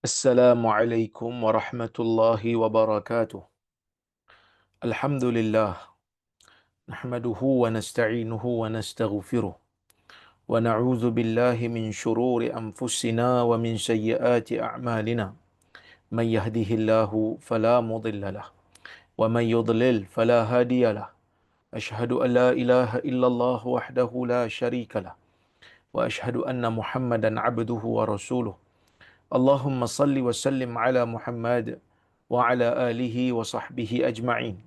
Assalamualaikum warahmatullahi wabarakatuh. Alhamdulillah. Nahmaduhu wa nasta'inuhu wa nastaghfiruh. Wa na'udzu billahi min shururi anfusina wa min sayyiati a'malina. Man yahdihillahu fala mudilla lah. Wa man yudlil fala hadiya lah. Ashhadu an la ilaha illallah wahdahu la syarika lah. Wa ashhadu anna Muhammadan abduhu wa rasuluh. Allahumma salli wa sallim ala Muhammad wa ala alihi wa sahbihi ajma'in.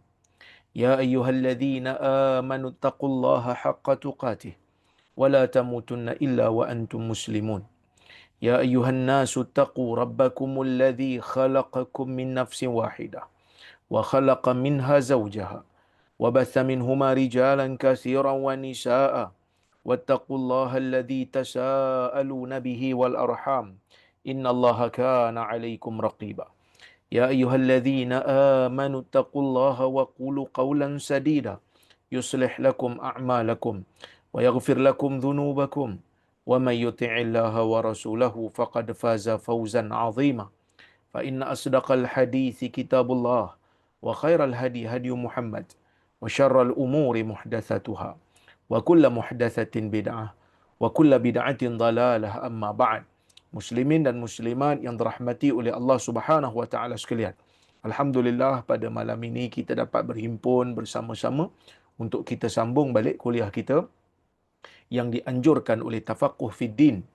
Ya ayyuhalladzina amanu taqullaha haqqa tuqatih wa la tamutunna illa wa antum muslimun. Ya ayyuhan nasu taqu rabbakumul ladzi khalaqakum min nafsin wahidah wa khalaqa minha zawjaha wa batha minhuma rijalan katsiran wa nisaa'a wattaqullaha alladzi tasaaluna bihi wal arham innallaha kana 'alaikum raqiba. يا أيها الذين آمنوا اتقوا الله وقولوا قولا سديدا يصلح لكم أعمالكم ويغفر لكم ذنوبكم ومن يطع الله ورسوله فقد فاز فوزا عظيما فإن أصدق الحديث كتاب الله وخير الهدي هدي محمد وشر الأمور محدثاتها وكل محدثة بدعة وكل بدعة ضلالة أما بعد. Muslimin dan muslimat yang dirahmati oleh Allah Subhanahu wa taala sekalian. Alhamdulillah pada malam ini kita dapat berhimpun bersama-sama untuk kita sambung balik kuliah kita yang dianjurkan oleh Tafaqquh Fid Din.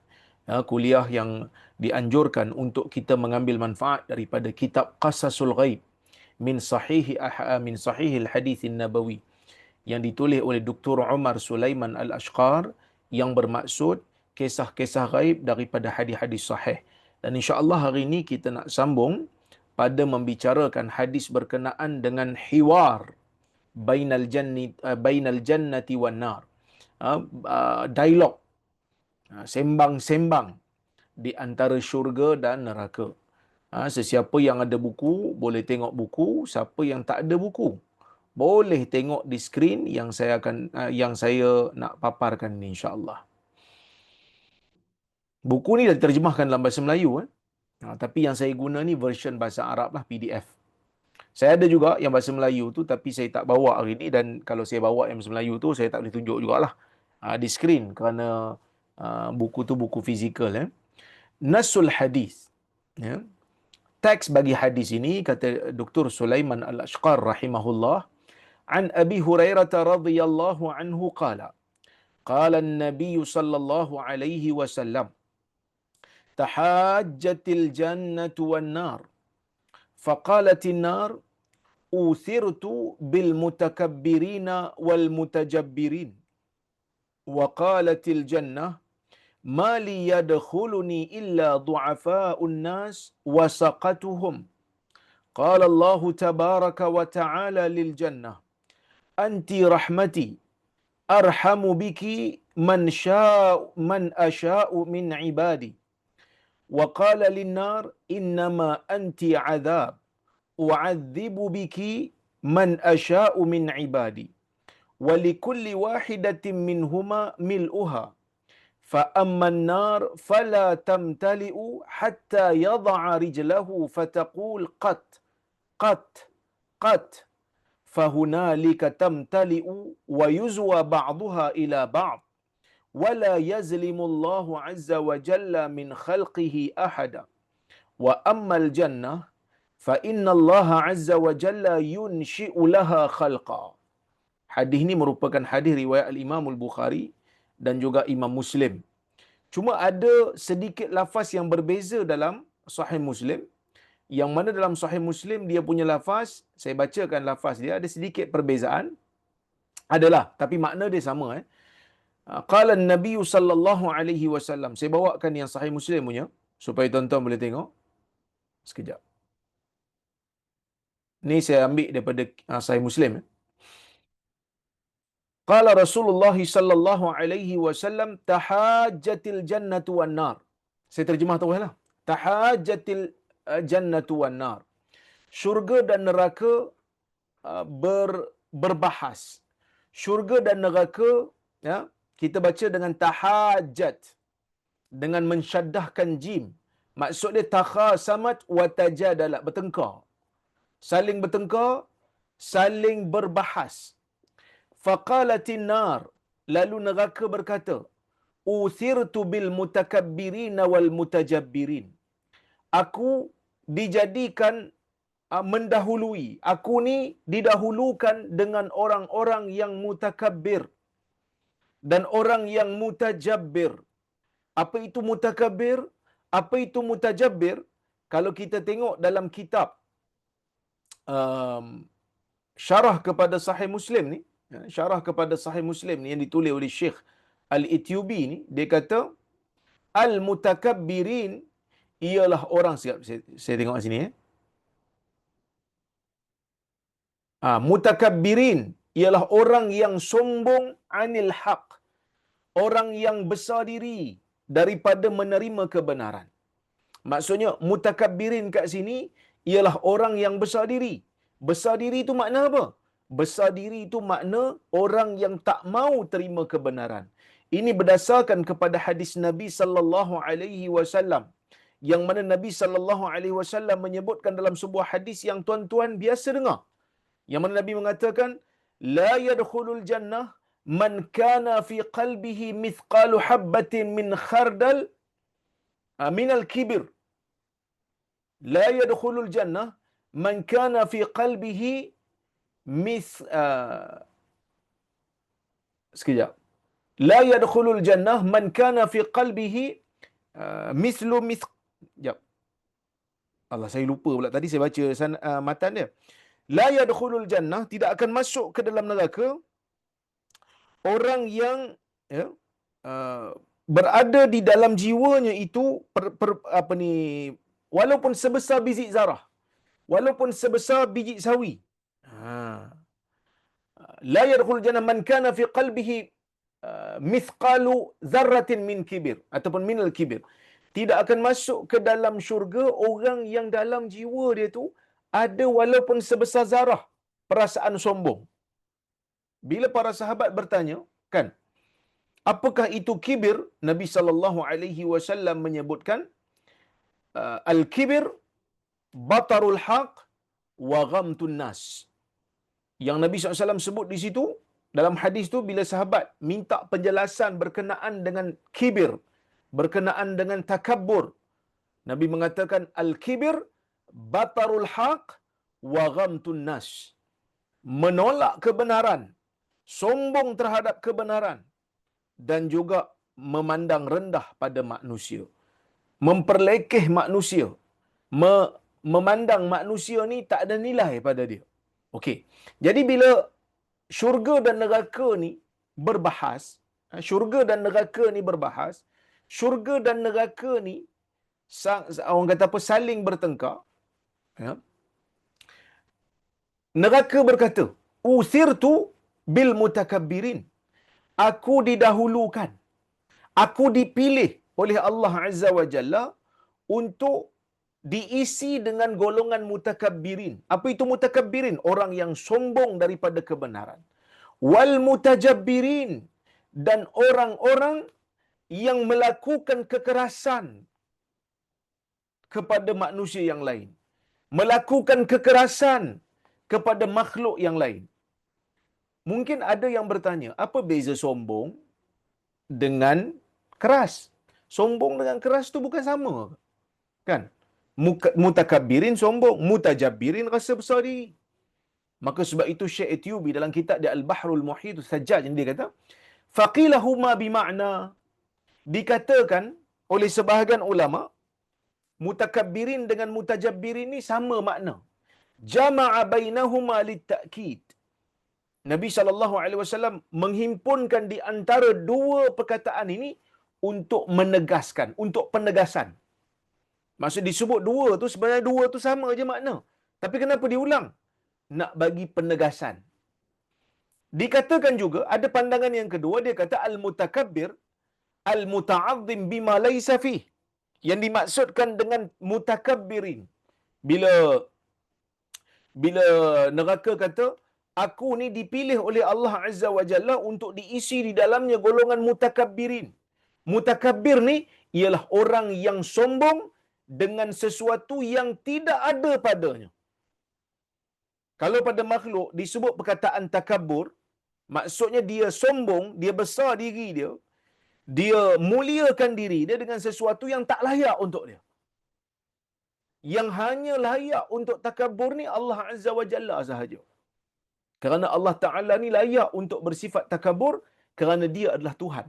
Kuliah yang dianjurkan untuk kita mengambil manfaat daripada kitab Qasasul Ghaib min Sahihil Haditsin Nabawi yang ditulis oleh Dr. Umar Sulaiman Al-Ashqar yang bermaksud kisah-kisah gaib daripada hadis-hadis sahih. Dan insya-Allah hari ini kita nak sambung pada membicarakan hadis berkenaan dengan hiwar bainal jannati wan nar. Dialog, sembang-sembang di antara syurga dan neraka. Sesiapa yang ada buku boleh tengok buku, siapa yang tak ada buku boleh tengok di skrin yang saya nak paparkan ni insya-Allah. Buku ni dah diterjemahkan dalam bahasa Melayu tapi yang saya guna ni version bahasa Arab lah, PDF. Saya ada juga yang bahasa Melayu tu tapi saya tak bawa hari ni, dan kalau saya bawa yang bahasa Melayu tu saya tak boleh tunjuk jugalah di skrin kerana buku tu buku fizikal. Nasul hadis, ya. Teks bagi hadis ini kata Dr. Sulaiman Al-Ashqar rahimahullah, an Abi Hurairah radhiyallahu anhu qala qala an-nabiy sallallahu alaihi wasallam tahajjatil jannatu wan nar faqalatin nar uthirtu bil mutakabbirina wal mutajabbirin wa qalatil jannah ma li yadkhuluni illa du'afa'un nas wa saqatuhum qala Allah tabaraka wa ta'ala lil jannah anti rahmati arhamu biki man asha'u min ibadi. وقال للنار إنما أنت عذاب أعذب بك من أشاء من عبادي ولكل واحدة منهما ملؤها فأما النار فلا تمتلئ حتى يضع رجله فتقول قط قط قط فهنالك تمتلئ ويزوى بعضها إلى بعض ولا يظلم الله عز وجل من خلقه أحدا وأما الجنة فإن الله عز وجل ينشئ لها خلقا. Hadis ini merupakan hadis riwayat Al-Imam Al-Bukhari dan juga Imam Muslim. Cuma ada sedikit lafaz yang berbeza dalam Sahih Muslim. Yang mana dalam Sahih Muslim dia punya lafaz, saya bacakan lafaz dia, ada sedikit perbezaan. Adalah, tapi makna dia sama. Qala an-nabiy sallallahu alaihi wasallam. Saya bawakan yang Sahih Muslim punya supaya tuan-tuan boleh tengok. Sekejap. Ni saya ambil daripada Sahih Muslim. Qala Rasulullah sallallahu alaihi wasallam tahajjatil jannatu wan nar. Saya terjemah teruslah. Tahajjatil jannatu wan nar. Syurga dan neraka berbahas. Syurga dan neraka, kita baca dengan tahajjat, dengan mensyaddahkan jim, Maksud dia takhasamat wa tajadalat, bertengkar. Saling bertengkar, saling berbahas. Faqalatin nar, lalu neraka berkata, uthirtu bil mutakabbirin wal mutajabbirin. Aku dijadikan mendahului. Aku ni didahulukan dengan orang-orang yang mutakabbir dan orang yang mutajabbir. Apa itu mutakabbir? Apa itu mutajabbir? Kalau kita tengok dalam kitab um, syarah kepada Sahih Muslim ni, syarah kepada Sahih Muslim ni yang ditulis oleh Syekh Al-Ityubi ni, dia kata al-mutakabbirin ialah orang, saya tengok kat sini mutakabbirin ialah orang yang sombong anil haq, orang yang besar diri daripada menerima kebenaran. Maksudnya mutakabbirin kat sini ialah orang yang besar diri. Besar diri itu makna apa? Besar diri itu makna orang yang tak mau terima kebenaran. Ini berdasarkan kepada hadis Nabi sallallahu alaihi wasallam, yang mana Nabi sallallahu alaihi wasallam menyebutkan dalam sebuah hadis yang tuan-tuan biasa dengar, yang mana Nabi mengatakan, la yadkhulul jannah man kana fi qalbihi mithqalu habbatin min khardal minal kibir. La yadkhulul jannah man kana fi qalbihi sekejap. La yadkhulul jannah man kana fi qalbihi mithlu jap. Allah, saya lupa pula tadi saya baca matan dia. La yadkhulul jannah, tidak akan masuk ke dalam neraka orang yang berada di dalam jiwanya itu walaupun sebesar biji zarah, walaupun sebesar biji sawi. La yadkhulul jannah man kana fi qalbihi mithqalu dzarratin min kibir ataupun minal kibir. Tidak akan masuk ke dalam syurga orang yang dalam jiwa dia tu ada walaupun sebesar zarah perasaan sombong. Bila para sahabat bertanya, kan, apakah itu kibir? Nabi sallallahu alaihi wasallam menyebutkan al-kibir batarul haq wa ghamtun nas. Yang Nabi SAW sebut di situ dalam hadis tu, bila sahabat minta penjelasan berkenaan dengan kibir, berkenaan dengan takabbur, Nabi mengatakan al-kibir batarul haq wa ghamtun nas. Menolak kebenaran, sombong terhadap kebenaran, dan juga memandang rendah pada manusia, memperlekeh manusia, memandang manusia ni tak ada nilai pada dia. Okey. Jadi bila syurga dan neraka ni berbahas, syurga dan neraka ni berbahas, syurga dan neraka ni orang kata apa, saling bertengkar, ya. Neraka berkata, uthirtu bil mutakabbirin. Aku didahulukan, aku dipilih oleh Allah Azza wa Jalla untuk diisi dengan golongan mutakabbirin. Apa itu mutakabbirin? Orang yang sombong daripada kebenaran. Wal mutajabbirin, dan orang-orang yang melakukan kekerasan kepada manusia yang lain, melakukan kekerasan kepada makhluk yang lain. Mungkin ada yang bertanya, apa beza sombong dengan keras? Sombong dengan keras tu bukan sama, kan? Mutakabbirin sombong, mutajabbirin rasa besar diri. Maka sebab itu Syekh Ityubi dalam kitab dia Al-Bahrul Muhit Sajjaj, dia kata, faqilahuma bima'na, dikatakan oleh sebahagian ulama, mutakabbirin dengan mutajabbirin ni sama makna. Jama'a bainahuma litta'kid. Nabi SAW menghimpunkan di antara dua perkataan ini untuk menegaskan, untuk penegasan. Maksud disebut dua tu, sebenarnya dua tu sama aja makna. Tapi kenapa diulang? Nak bagi penegasan. Dikatakan juga, ada pandangan yang kedua, dia kata al-mutakabbir al-muta'azzim bima laysa fih. Yang dimaksudkan dengan mutakabbirin, bila neraka kata, aku ni dipilih oleh Allah Azza wa Jalla untuk diisi di dalamnya golongan mutakabbirin. Mutakabbir ni ialah orang yang sombong dengan sesuatu yang tidak ada padanya. Kalau pada makhluk disebut perkataan takabur, maksudnya dia sombong, dia besar diri dia, dia muliakan diri dia dengan sesuatu yang tak layak untuk dia. Yang hanya layak untuk takabur ni Allah Azza wa Jalla sahaja. Kerana Allah Ta'ala ni layak untuk bersifat takabur kerana dia adalah Tuhan.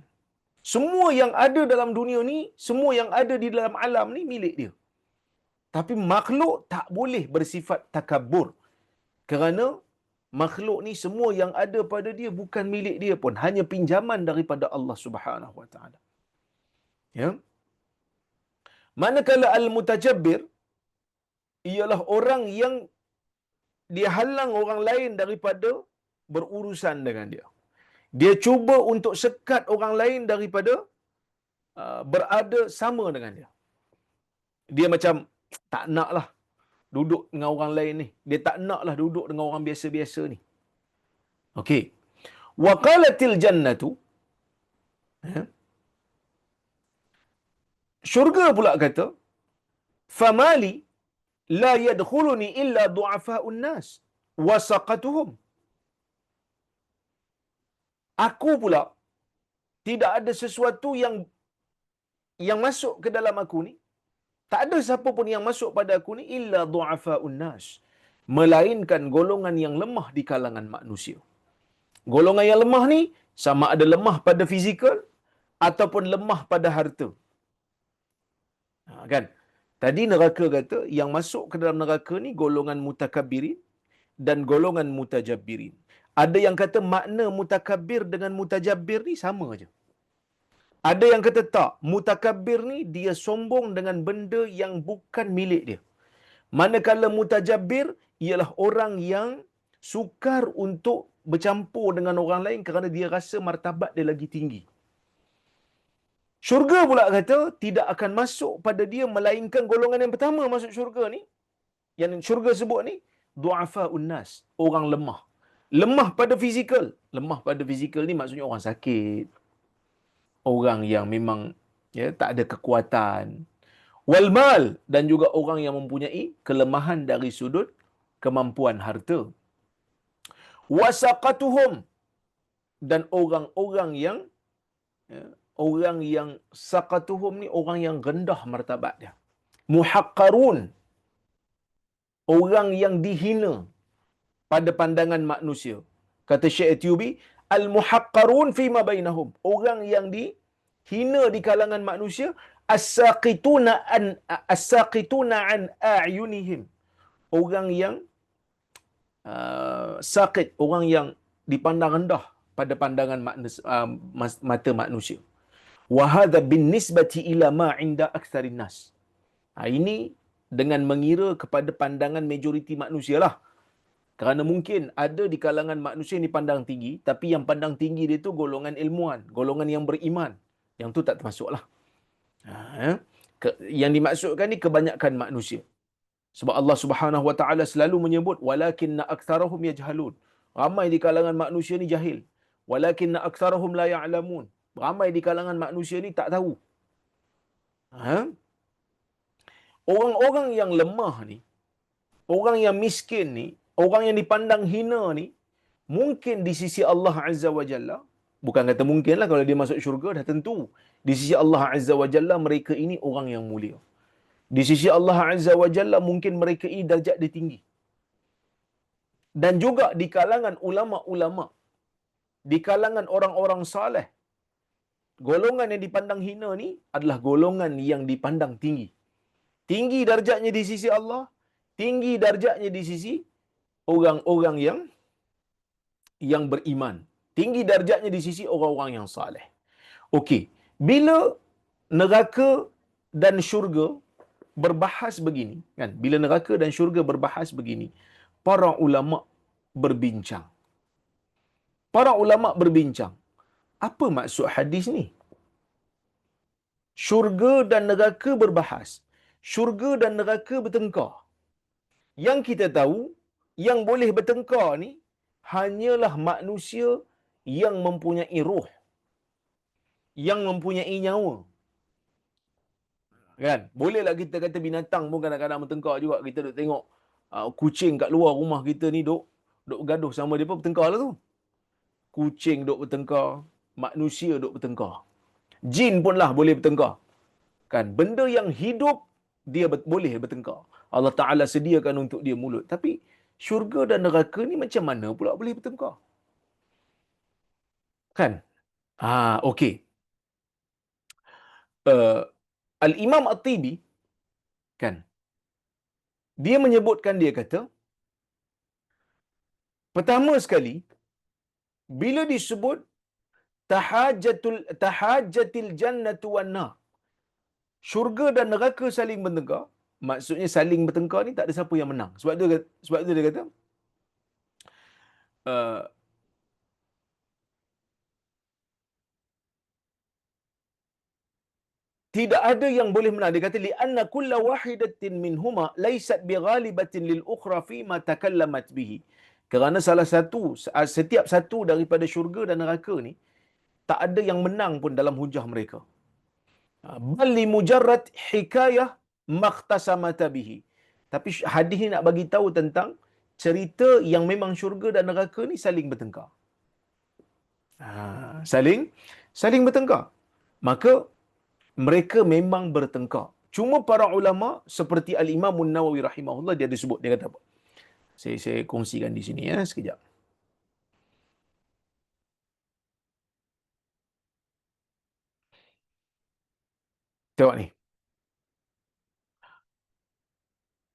Semua yang ada dalam dunia ni, semua yang ada di dalam alam ni milik dia. Tapi makhluk tak boleh bersifat takabur. Kerana makhluk ni semua yang ada pada dia bukan milik dia pun, hanya pinjaman daripada Allah Subhanahu wa taala. Ya. Manakala al-mutajabbir ialah orang yang dia halang orang lain daripada berurusan dengan dia. Dia cuba untuk sekat orang lain daripada berada sama dengan dia. Dia macam tak naklah duduk dengan orang lain ni. Dia tak naklah duduk dengan orang biasa-biasa ni. Okey. Wa qalatil jannatu, syurga pula kata, famali la yadkhuluni illa du'afa'un nas wa saqatuhum. Aku pula tidak ada sesuatu yang masuk ke dalam aku ni. Tak ada siapa pun yang masuk pada aku ni illa du'afa'un nas, melainkan golongan yang lemah di kalangan manusia. Golongan yang lemah ni sama ada lemah pada fizikal ataupun lemah pada harta. Kan? Tadi neraka kata yang masuk ke dalam neraka ni golongan mutakabbirin dan golongan mutajabbirin. Ada yang kata makna mutakabbir dengan mutajabbir ni sama aja. Ada yang kata tak, mutakabbir ni dia sombong dengan benda yang bukan milik dia. Manakala mutajabbir ialah orang yang sukar untuk bercampur dengan orang lain kerana dia rasa martabat dia lagi tinggi. Syurga pula kata tidak akan masuk pada dia melainkan golongan yang pertama masuk syurga ni, yang syurga sebut ni, du'afa'un nas, orang lemah. Lemah pada fizikal. Lemah pada fizikal ni maksudnya orang sakit, orang yang memang tak ada kekuatan. Wal mal, dan juga orang yang mempunyai kelemahan dari sudut kemampuan harta. Wasaqatuhum, dan orang-orang yang orang yang saqatuhum ni orang yang rendah martabat dia. Muhaqqarun, orang yang dihina pada pandangan manusia. Kata Syekh Atyubi, al-muhaqqarun fima bainahum, orang yang dihina di kalangan manusia, as-saqituna an a'yunihim, orang yang saqit, orang yang dipandang rendah pada pandangan mata manusia. Wa hadha binnisbati ila ma 'inda aktsarin nas. Ini dengan mengira kepada pandangan majoriti manusialah. Kerana mungkin ada di kalangan manusia yang dipandang tinggi, tapi yang pandang tinggi dia tu golongan ilmuan, golongan yang beriman. Yang tu tak termasuklah. Yang dimaksudkan ni kebanyakan manusia. Sebab Allah Subhanahu wa taala selalu menyebut walakinna aktsarahum yajhalun. Ramai di kalangan manusia ni jahil. Walakinna aktsarahum la ya'lamun. Ramai di kalangan manusia ni tak tahu. Orang-orang yang lemah ni, orang yang miskin ni, orang yang dipandang hina ni, mungkin di sisi Allah Azza wa Jalla, bukan kata mungkinlah, kalau dia masuk syurga dah tentu, di sisi Allah Azza wa Jalla mereka ini orang yang mulia. Di sisi Allah Azza wa Jalla mungkin mereka ini darjat dia tinggi. Dan juga di kalangan ulama-ulama, di kalangan orang-orang saleh, golongan yang dipandang hina ni adalah golongan yang dipandang tinggi. Tinggi darjatnya di sisi Allah, tinggi darjatnya di sisi orang-orang yang beriman. Tinggi darjatnya di sisi orang-orang yang saleh. Okey, bila neraka dan syurga berbahas begini, kan? Bila neraka dan syurga berbahas begini, para ulama berbincang. Para ulama berbincang, apa maksud hadis ni? Syurga dan neraka berbahas. Syurga dan neraka bertengkar. Yang kita tahu, yang boleh bertengkar ni hanyalah manusia yang mempunyai ruh, yang mempunyai nyawa. Kan? Bolehlah kita kata binatang pun kadang-kadang bertengkar juga. Kita duk tengok kucing kat luar rumah kita ni duk bergaduh sama dia pun bertengkar lah tu. Kucing duk bertengkar, manusia duk bertengkar. Jin pun lah boleh bertengkar. Kan? Benda yang hidup dia boleh bertengkar. Allah Ta'ala sediakan untuk dia mulut. Tapi syurga dan neraka ni macam mana pula boleh bertengkar? Kan? Okey. Uh, Al-Imam At-Tibi, kan? Dia menyebutkan, dia kata, pertama sekali, bila disebut tahajjatil jannatu wan nar, syurga dan neraka saling bertengkar, maksudnya saling bertengkar ni tak ada siapa yang menang. Sebab tu dia kata uh, tidak ada yang boleh menang. Dia kata li'anna kulla wahidatin minhuma laysat bighalibatin lil ukhra fi ma takallamat bihi. Kerana setiap satu daripada syurga dan neraka ni tak ada yang menang pun dalam hujah mereka. Bal li mujarrad hikayah makhtasamata bihi. Tapi hadis ni nak bagi tahu tentang cerita yang memang syurga dan neraka ni saling bertengkar. Saling bertengkar. Maka mereka memang bertengkar. Cuma para ulama seperti Al-Imam An-Nawawi rahimahullah, dia ada sebut, dia kata apa? Saya kongsikan di sini sekejap. Tengok ni.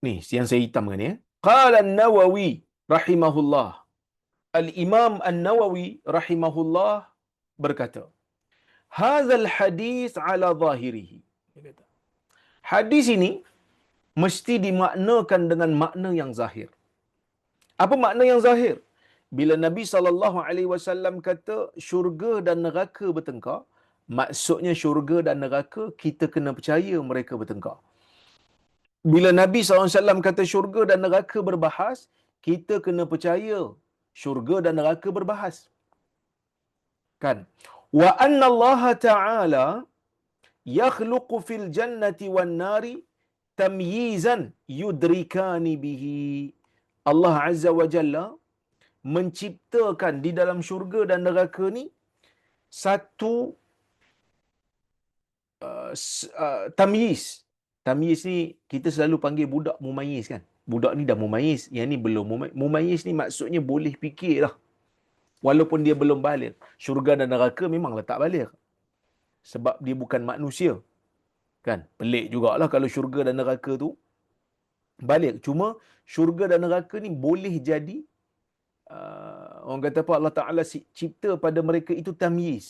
Ni yang saya hitamkan ni. Qala An-Nawawi rahimahullah. Al-Imam An-Nawawi rahimahullah berkata, "Hadzal hadis ala zahirihi." Dia kata, hadis ini mesti dimaknakan dengan makna yang zahir. Apa makna yang zahir? Bila Nabi SAW kata syurga dan neraka bertengkar, maksudnya syurga dan neraka kita kena percaya mereka bertengkar. Bila Nabi SAW kata syurga dan neraka berbahas, kita kena percaya syurga dan neraka berbahas. Kan? Wa anna Allah Ta'ala yakhluqu fil jannati wan nari tamyizan yudrikani bihi. Allah Azza wa Jalla menciptakan di dalam syurga dan neraka ni satu tamyiz. Tamyiz ni kita selalu panggil budak mumayyiz, kan? Budak ni dah mumayyiz, yang ni belum mumayyiz. Mumayyiz ni maksudnya boleh fikir lah. Walaupun dia belum baligh. Syurga dan neraka memanglah tak baligh. Sebab dia bukan manusia. Kan? Pelik jugalah kalau syurga dan neraka tu baligh. Cuma syurga dan neraka ni boleh jadi orang kata apa, Allah Ta'ala cipta pada mereka itu tamyiz.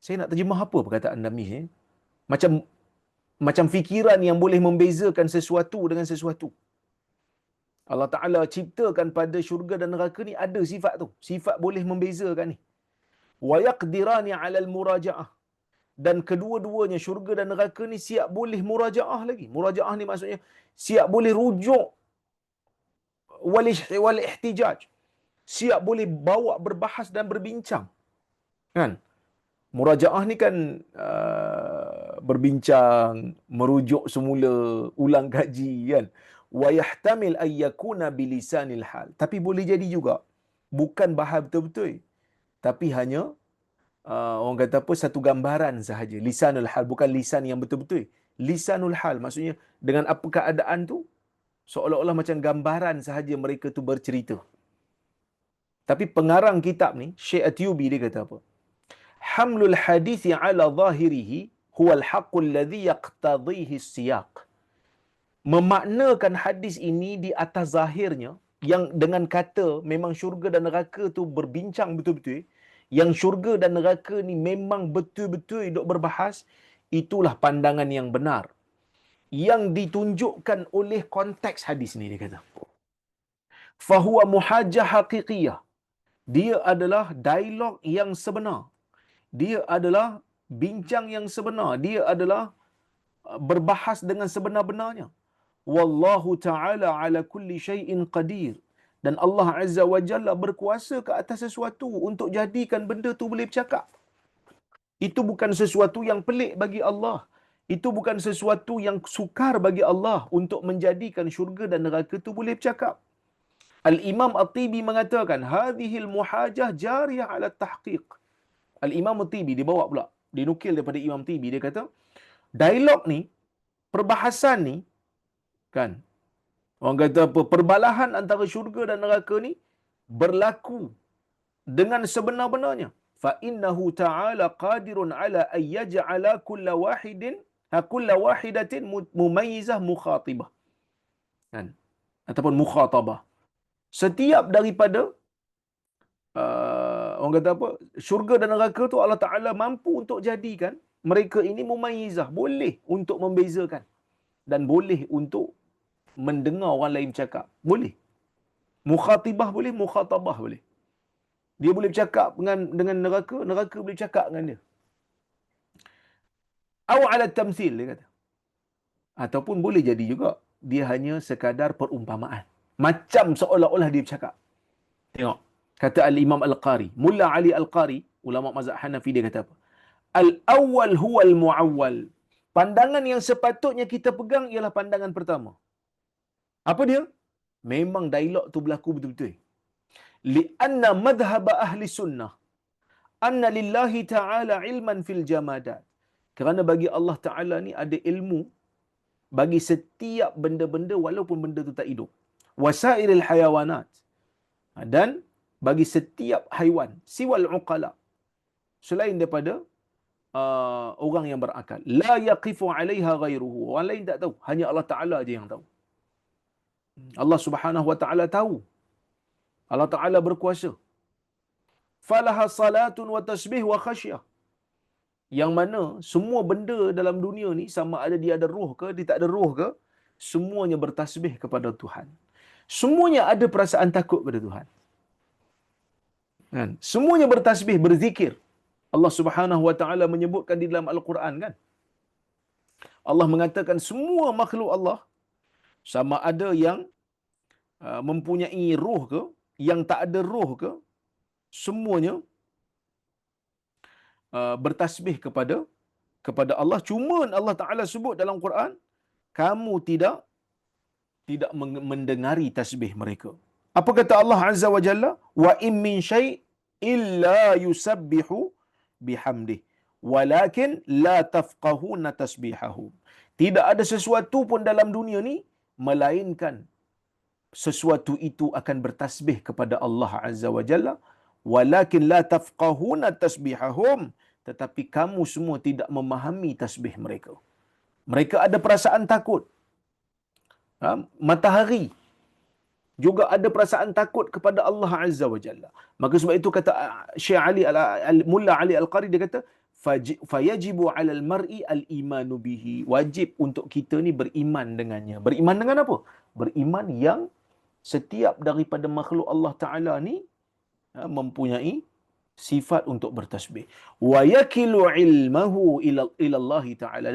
Saya nak terjemah apa perkataan tamyiz ni? Macam fikiran yang boleh membezakan sesuatu dengan sesuatu. Allah Ta'ala ciptakan pada syurga dan neraka ni ada sifat tu. Sifat boleh membezakan ni. Wa yaqdirani 'alal murajaah. Dan kedua-duanya syurga dan neraka ni siap boleh murajaah lagi. Murajaah ni maksudnya siap boleh rujuk wal ihtijaj. Siap boleh bawa berbahas dan berbincang. Kan? Murajaah ni kan berbincang, merujuk semula, ulang kaji, kan? Wa yahtamil ay yakuna bilisanil hal. Tapi boleh jadi juga bukan bahas betul-betul, tapi hanya orang kata apa, satu gambaran sahaja. Lisanul hal, bukan lisan yang betul-betul. Lisanul hal maksudnya dengan apa keadaan tu seolah-olah macam gambaran sahaja mereka tu bercerita. Tapi pengarang kitab ni, Syekh Atyubi, dia kata apa? Hamlul hadithi ala zahirihi huwa al-haqqu alladhi yaqtadhihi siyaq. Memaknakan hadis ini di atas zahirnya, yang dengan kata memang syurga dan neraka tu berbincang betul-betul, yang syurga dan neraka ni memang betul-betul duk berbahas, itulah pandangan yang benar yang ditunjukkan oleh konteks hadis ni, dia kata. Fahuwa muhajjah haqiqiyah. Dia adalah dialog yang sebenar. Dia adalah bincang yang sebenar. Dia adalah berbahas dengan sebenar-benarnya. Wallahu ta'ala ala kulli syai'in qadir. Dan Allah Azza wa Jalla berkuasa ke atas sesuatu untuk jadikan benda tu boleh bercakap. Itu bukan sesuatu yang pelik bagi Allah. Itu bukan sesuatu yang sukar bagi Allah untuk menjadikan syurga dan neraka itu boleh bercakap. Al-Imam At-Tibi mengatakan, hadhil muhajah jariyah ala tahqiq. Al-Imam At-Tibi, dia bawa pula, dinukil daripada Imam Tibi, dia kata, dialog ni, perbahasan ni, kan, orang kata apa, perbalahan antara syurga dan neraka ni, berlaku dengan sebenar-benarnya. Fa innahu ta'ala qadirun ala an yaj'ala kulla wahidatin mumayyizah mukhatibah. Kan? Ataupun mukhatabah. Setiap daripada orang kata apa, syurga dan neraka tu Allah Taala mampu untuk jadikan mereka ini mumayyizah, boleh untuk membezakan dan boleh untuk mendengar orang lain bercakap. Boleh. Mukhatibah boleh, mukhatabah boleh. Dia boleh bercakap dengan neraka, neraka boleh bercakap dengan dia. Aw ala tamthil, dia kata. Ataupun boleh jadi juga dia hanya sekadar perumpamaan. Macam seolah-olah dia bercakap. Tengok. Kata Al-Imam Al-Qari, Mulla Ali Al-Qari, ulama mazhab Hanafi, dia kata apa? Al-awwal huwa al-mu'awwal. Pandangan yang sepatutnya kita pegang ialah pandangan pertama. Apa dia? Memang dialog tu berlaku betul-betul. Li'anna madhhab ahli sunnah anna lillahi ta'ala ilman fil jamadat. Kerana bagi Allah Ta'ala ni ada ilmu bagi setiap benda-benda walaupun benda tu tak hidup. Wasairil hayawanat. Dan bagi setiap haiwan, siwal uqala, selain daripada orang yang berakal. La yaqifu 'alaiha ghairuhu. Orang lain tak tahu, hanya Allah Taala je yang tahu. Allah Subhanahu wa taala tahu. Allah Taala berkuasa. Falaha salatun wa tasbih wa khasyah. Yang mana semua benda dalam dunia ni, sama ada dia ada roh ke, dia tak ada roh ke, semuanya bertasbih kepada Tuhan. Semuanya ada perasaan takut pada Tuhan. Kan? Semuanya bertasbih, berzikir. Allah Subhanahu wa taala menyebutkan di dalam Al-Quran, kan? Allah mengatakan semua makhluk Allah, sama ada yang mempunyai roh ke, yang tak ada roh ke, semuanya bertasbih kepada Allah. Cuma Allah Taala sebut dalam Quran, kamu tidak mendengari tasbih mereka. Apa kata Allah Azza wa Jalla? Wa in min syai' illa yusabbihu bihamdih walakin la tafqahuna tasbihahum. Tidak ada sesuatu pun dalam dunia ni melainkan sesuatu itu akan bertasbih kepada Allah Azza wa Jalla, walakin la tafqahuna tasbihahum, tetapi kamu semua tidak memahami tasbih mereka. Mereka ada perasaan takut. Matahari juga ada perasaan takut kepada Allah Azza wa Jalla. Maka sebab itu kata Syekh Ali Mulla Ali Al-Qari, dia kata fayajibu 'alal mar'i al-imanu bihi. Wajib untuk kita ni beriman dengannya. Beriman dengan apa? Beriman yang setiap daripada makhluk Allah Taala ni mempunyai sifat untuk bertasbih. Wa yakilu ilmahu ila Allah Taala,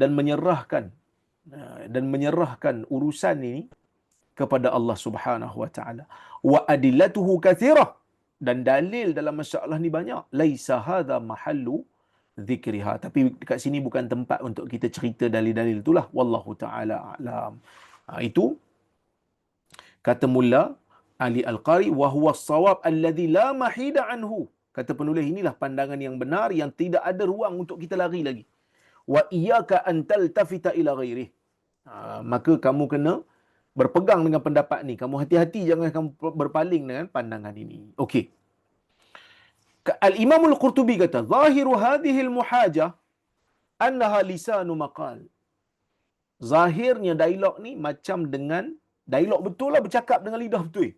dan menyerahkan urusan ini kepada Allah Subhanahu wa taala. Wa adillatuhu kathirah, dan dalil dalam masalah ni banyak. Laisa hadha mahallu zikriha, tapi dekat sini bukan tempat untuk kita cerita dalil-dalil itulah. Wallahu taala a'lam. Itu kata Mulla Ali Al-Qari, wa huwa as-shawab alladhi la mahida anhu. Kata penulis, inilah pandangan yang benar yang tidak ada ruang untuk kita lari lagi. Wa iyyaka an taltafita ila ghairihi. Maka kamu kena berpegang dengan pendapat ni. Kamu hati-hati, jangan kamu berpaling dengan pandangan ini. Okey. Al-Imam Al-Qurtubi kata, zahiru hadhihi al-muhajah annaha lisanu maqal. Zahirnya dialog ni macam dengan dialog betul lah, bercakap dengan lidah betul.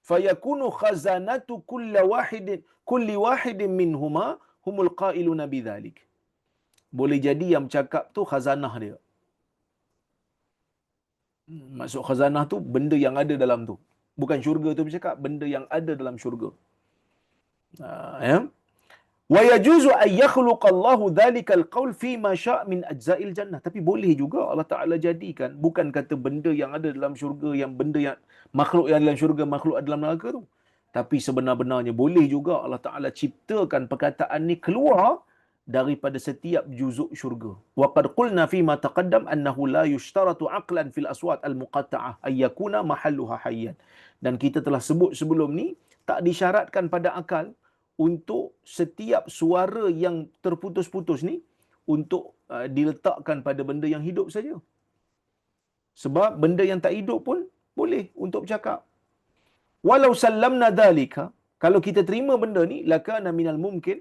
Fayakunu khazanatu kulli wahidin minhuma humul qailuna bidzalik. Boleh jadi yang bercakap tu khazanah dia. Maksud khazanah tu benda yang ada dalam tu. Bukan syurga tu bercakap, benda yang ada dalam syurga. Ya. Wa yajuzu an yakhluqa Allahu dhalika al-qaul fi ma syaa' min ajza'il jannah. Tapi boleh juga Allah Taala jadikan, bukan kata benda yang ada dalam syurga, yang benda yang makhluk yang dalam syurga, makhluk dalam neraka tu. Tapi sebenar-benarnya boleh juga Allah Taala ciptakan perkataan ni keluar daripada setiap juzuk syurga. Wa qad qulna fi ma taqaddam annahu la yushtaratu aqlan fil aswat al muqatta'ah ay yakuna mahalluha hayyan. Dan kita telah sebut sebelum ni tak disyaratkan pada akal untuk setiap suara yang terputus-putus ni untuk diletakkan pada benda yang hidup saja. Sebab benda yang tak hidup pun boleh untuk bercakap. Walau sallamna dhalika, kalau kita terima benda ni, lakana minal mumkin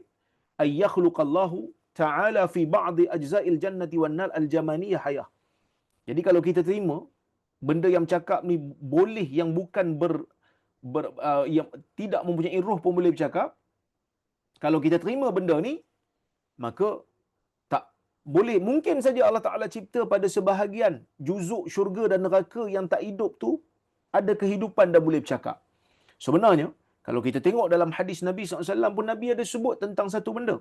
ay yakhluqallahu ta'ala fi ba'di ajza'il jannati wan nar al-jamaniyah hayah. Jadi kalau kita terima benda yang cakap ni boleh, yang bukan yang tidak mempunyai roh pun boleh bercakap, kalau kita terima benda ni, maka tak boleh, mungkin saja Allah Ta'ala cipta pada sebahagian juzuk syurga dan neraka yang tak hidup tu ada kehidupan dan boleh bercakap. Sebenarnya kalau kita tengok dalam hadis Nabi SAW pun, Nabi ada sebut tentang satu benda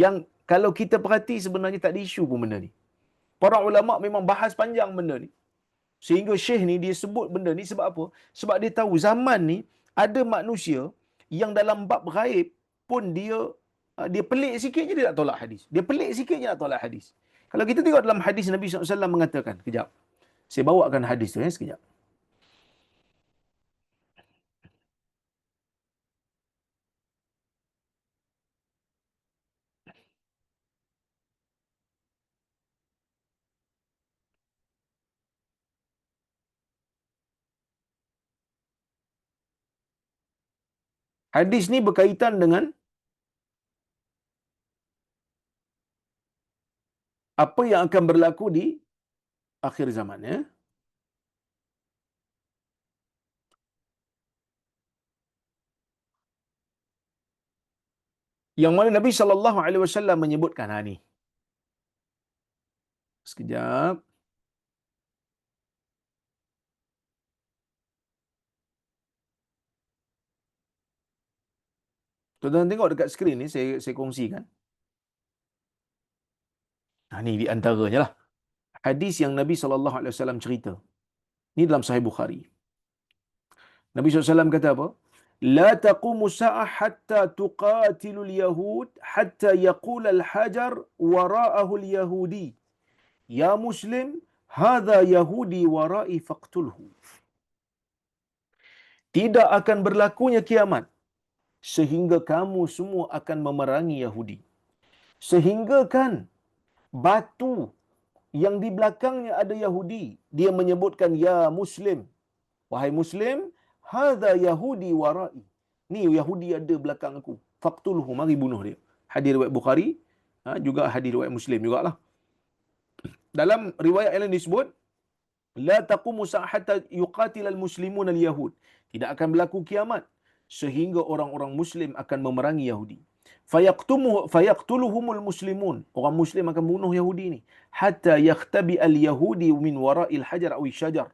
yang kalau kita perhati sebenarnya tak ada isu pun benda ni. Para ulama memang bahas panjang benda ni. Sehingga Syekh ni dia sebut benda ni sebab apa? Sebab dia tahu zaman ni ada manusia yang dalam bab ghaib pun dia pelik sikit je dia nak tolak hadis. Dia pelik sikit je nak tolak hadis. Kalau kita tengok dalam hadis Nabi SAW mengatakan, kejap. Saya bawakan hadis tu sekejap. Hadis ni berkaitan dengan apa yang akan berlaku di akhir zaman, ya. Yang mana Nabi SAW menyebutkan, ni. Sekejap. Tuan-tuan tengok dekat skrin ni, saya kongsikan. Ni di antaranya lah. Hadis yang Nabi SAW cerita. Ni dalam Sahih Bukhari. Nabi SAW kata apa? La taqumu sa'ah hatta tuqatilu al-yahud hatta yaqula al-hajar wara'ahu al-yahudi. Ya Muslim, hadha yahudi wara'i faqtulhu. Tidak akan berlakunya kiamat sehingga kamu semua akan memerangi Yahudi. Sehingga kan batu yang di belakangnya ada Yahudi, dia menyebutkan, ya Muslim, wahai Muslim, hadha yahudi wara'i. Ni Yahudi ada belakang aku. Faqtulhu, mari bunuh dia. Hadis riwayat Bukhari, juga hadis riwayat Muslim jugalah. Dalam riwayat yang lain disebut, la taqumu sa'ah hatta yuqatil al-muslimun al-yahud. Tidak akan berlaku kiamat sehingga orang-orang muslim akan memerangi Yahudi. Fayaqtuluhumul muslimun. Orang muslim akan bunuh Yahudi ni. Hatta yakhtabi al-yahudi min wara'il hajar aw syajar.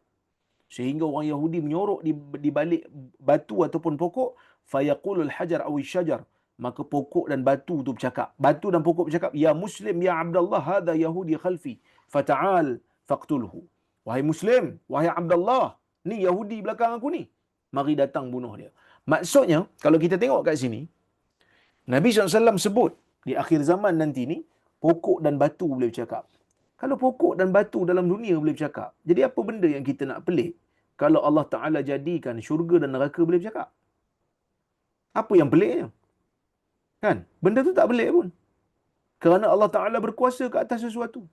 Sehingga orang Yahudi menyorok di balik batu ataupun pokok. Fayaqulul hajar aw syajar. Maka pokok dan batu tu bercakap. Batu dan pokok bercakap, ya Muslim, ya Abdullah, hadha Yahudi khalfi. Fata'al faqtulhu. Wahai Muslim, wahai Abdullah, ni Yahudi belakang aku ni. Mari datang bunuh dia. Maksudnya, kalau kita tengok kat sini, Nabi SAW sebut di akhir zaman nanti ni, pokok dan batu boleh bercakap. Kalau pokok dan batu dalam dunia boleh bercakap, jadi apa benda yang kita nak pelik kalau Allah Ta'ala jadikan syurga dan neraka boleh bercakap? Apa yang peliknya? Kan? Benda tu tak pelik pun. Kerana Allah Ta'ala berkuasa ke atas sesuatu.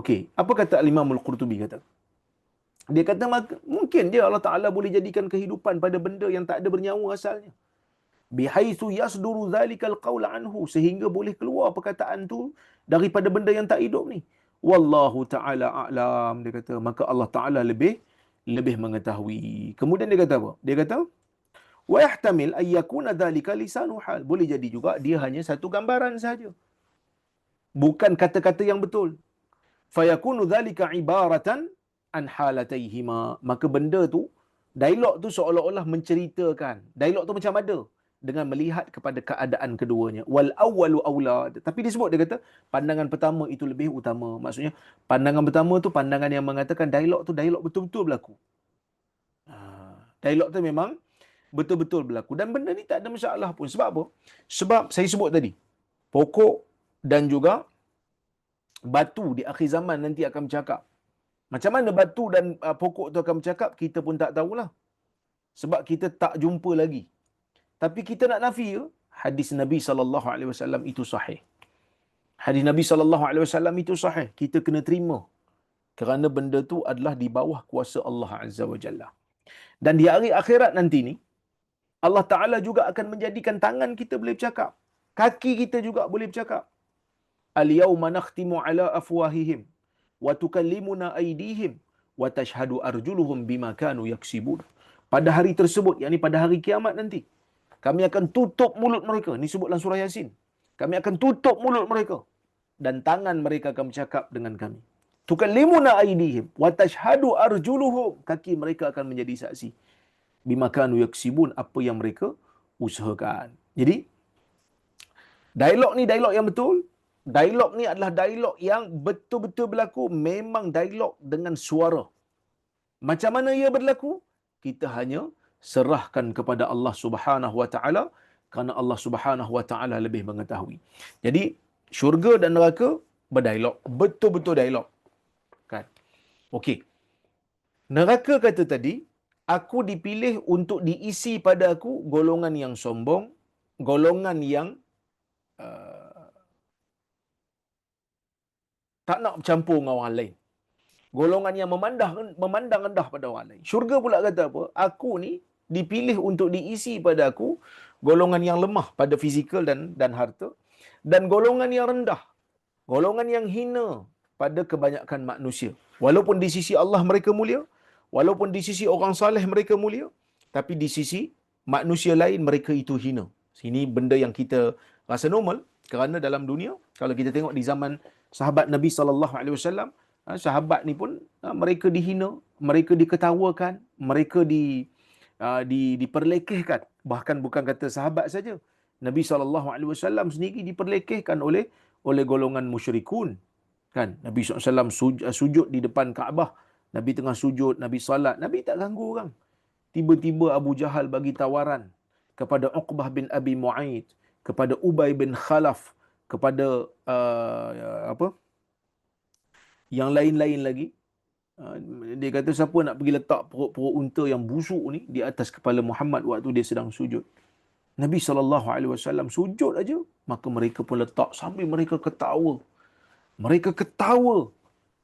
Okey, apa kata Al-Imam Al-Qurtubi kata? Dia kata mungkin dia Allah Ta'ala boleh jadikan kehidupan pada benda yang tak ada bernyawa asalnya. Bihaitsu yasduru dhalikal qaul anhu, sehingga boleh keluar perkataan tu daripada benda yang tak hidup ni. Wallahu ta'ala a'lam, dia kata, maka Allah Ta'ala lebih mengetahui. Kemudian dia kata apa? Dia kata wa yahtamil ay yakuna dhalika lisanu hal. Boleh jadi juga dia hanya satu gambaran saja, bukan kata-kata yang betul. Fayakunu dhalika ibaratan an halataihima. Maka benda tu, dialog tu seolah-olah menceritakan. Dialog tu macam ada dengan melihat kepada keadaan keduanya. Wal awwalu aula. Tapi disebut, dia kata pandangan pertama itu lebih utama. Maksudnya pandangan pertama tu pandangan yang mengatakan dialog tu dialog betul-betul berlaku. Dialog tu memang betul-betul berlaku. Dan benda ni tak ada masalah pun. Sebab apa? Sebab saya sebut tadi, pokok, Dan juga batu di akhir zaman nanti akan bercakap. Macam mana batu dan pokok tu akan bercakap, kita pun tak tahulah. Sebab kita tak jumpa lagi. Tapi kita nak nafi ke? Hadis Nabi SAW itu sahih. Hadis Nabi SAW itu sahih. Kita kena terima. Kerana benda tu adalah di bawah kuasa Allah Azza wa Jalla. Dan di hari akhirat nanti ni, Allah Ta'ala juga akan menjadikan tangan kita boleh bercakap. Kaki kita juga boleh bercakap. Al-yawma nakhtimu ala afwahihim wa tukallimuna aydihim wa tashhadu arjuluhum bima kanu yaksibun. Pada hari tersebut, yakni pada hari kiamat nanti, kami akan tutup mulut mereka. Ini sebut dalam surah Yasin. Kami akan tutup mulut mereka dan tangan mereka akan bercakap dengan kami. Tukallimuna aydihim wa tashhadu arjuluhum. Kaki mereka akan menjadi saksi. Bima kanu yaksibun, apa yang mereka usahakan. Jadi dialog ni dialog yang betul. Dialog ni adalah dialog yang betul-betul berlaku, memang dialog dengan suara. Macam mana ia berlaku? Kita hanya serahkan kepada Allah Subhanahu wa taala, kerana Allah Subhanahu wa taala lebih mengetahui. Jadi syurga dan neraka berdialog, betul-betul dialog. Kan? Okey. Neraka kata tadi, aku dipilih untuk diisi pada aku golongan yang sombong, golongan yang tak nak bercampur dengan orang lain. Golongan yang memandang rendah pada orang lain. Syurga pula kata apa? Aku ni dipilih untuk diisi pada aku golongan yang lemah pada fizikal dan harta, dan golongan yang rendah, golongan yang hina pada kebanyakan manusia. Walaupun di sisi Allah mereka mulia, walaupun di sisi orang saleh mereka mulia, tapi di sisi manusia lain mereka itu hina. Sini benda yang kita rasa normal, kerana dalam dunia, kalau kita tengok di zaman sahabat Nabi SAW, sahabat ni pun mereka dihina, mereka diketawakan, mereka diperlekehkan. Bahkan bukan kata sahabat saja, Nabi SAW sendiri diperlekehkan oleh golongan musyrikun. Kan? Nabi SAW sujud di depan Kaabah. Nabi tengah sujud, Nabi salat, Nabi tak ganggu orang. Tiba-tiba Abu Jahal bagi tawaran kepada Uqbah bin Abi Mu'aid, kepada Ubay bin Khalaf, kepada yang lain-lain lagi. Dia kata, siapa nak pergi letak perut unta yang busuk ni di atas kepala Muhammad waktu dia sedang sujud. Nabi SAW sujud aja, maka mereka pun letak sambil mereka ketawa. Mereka ketawa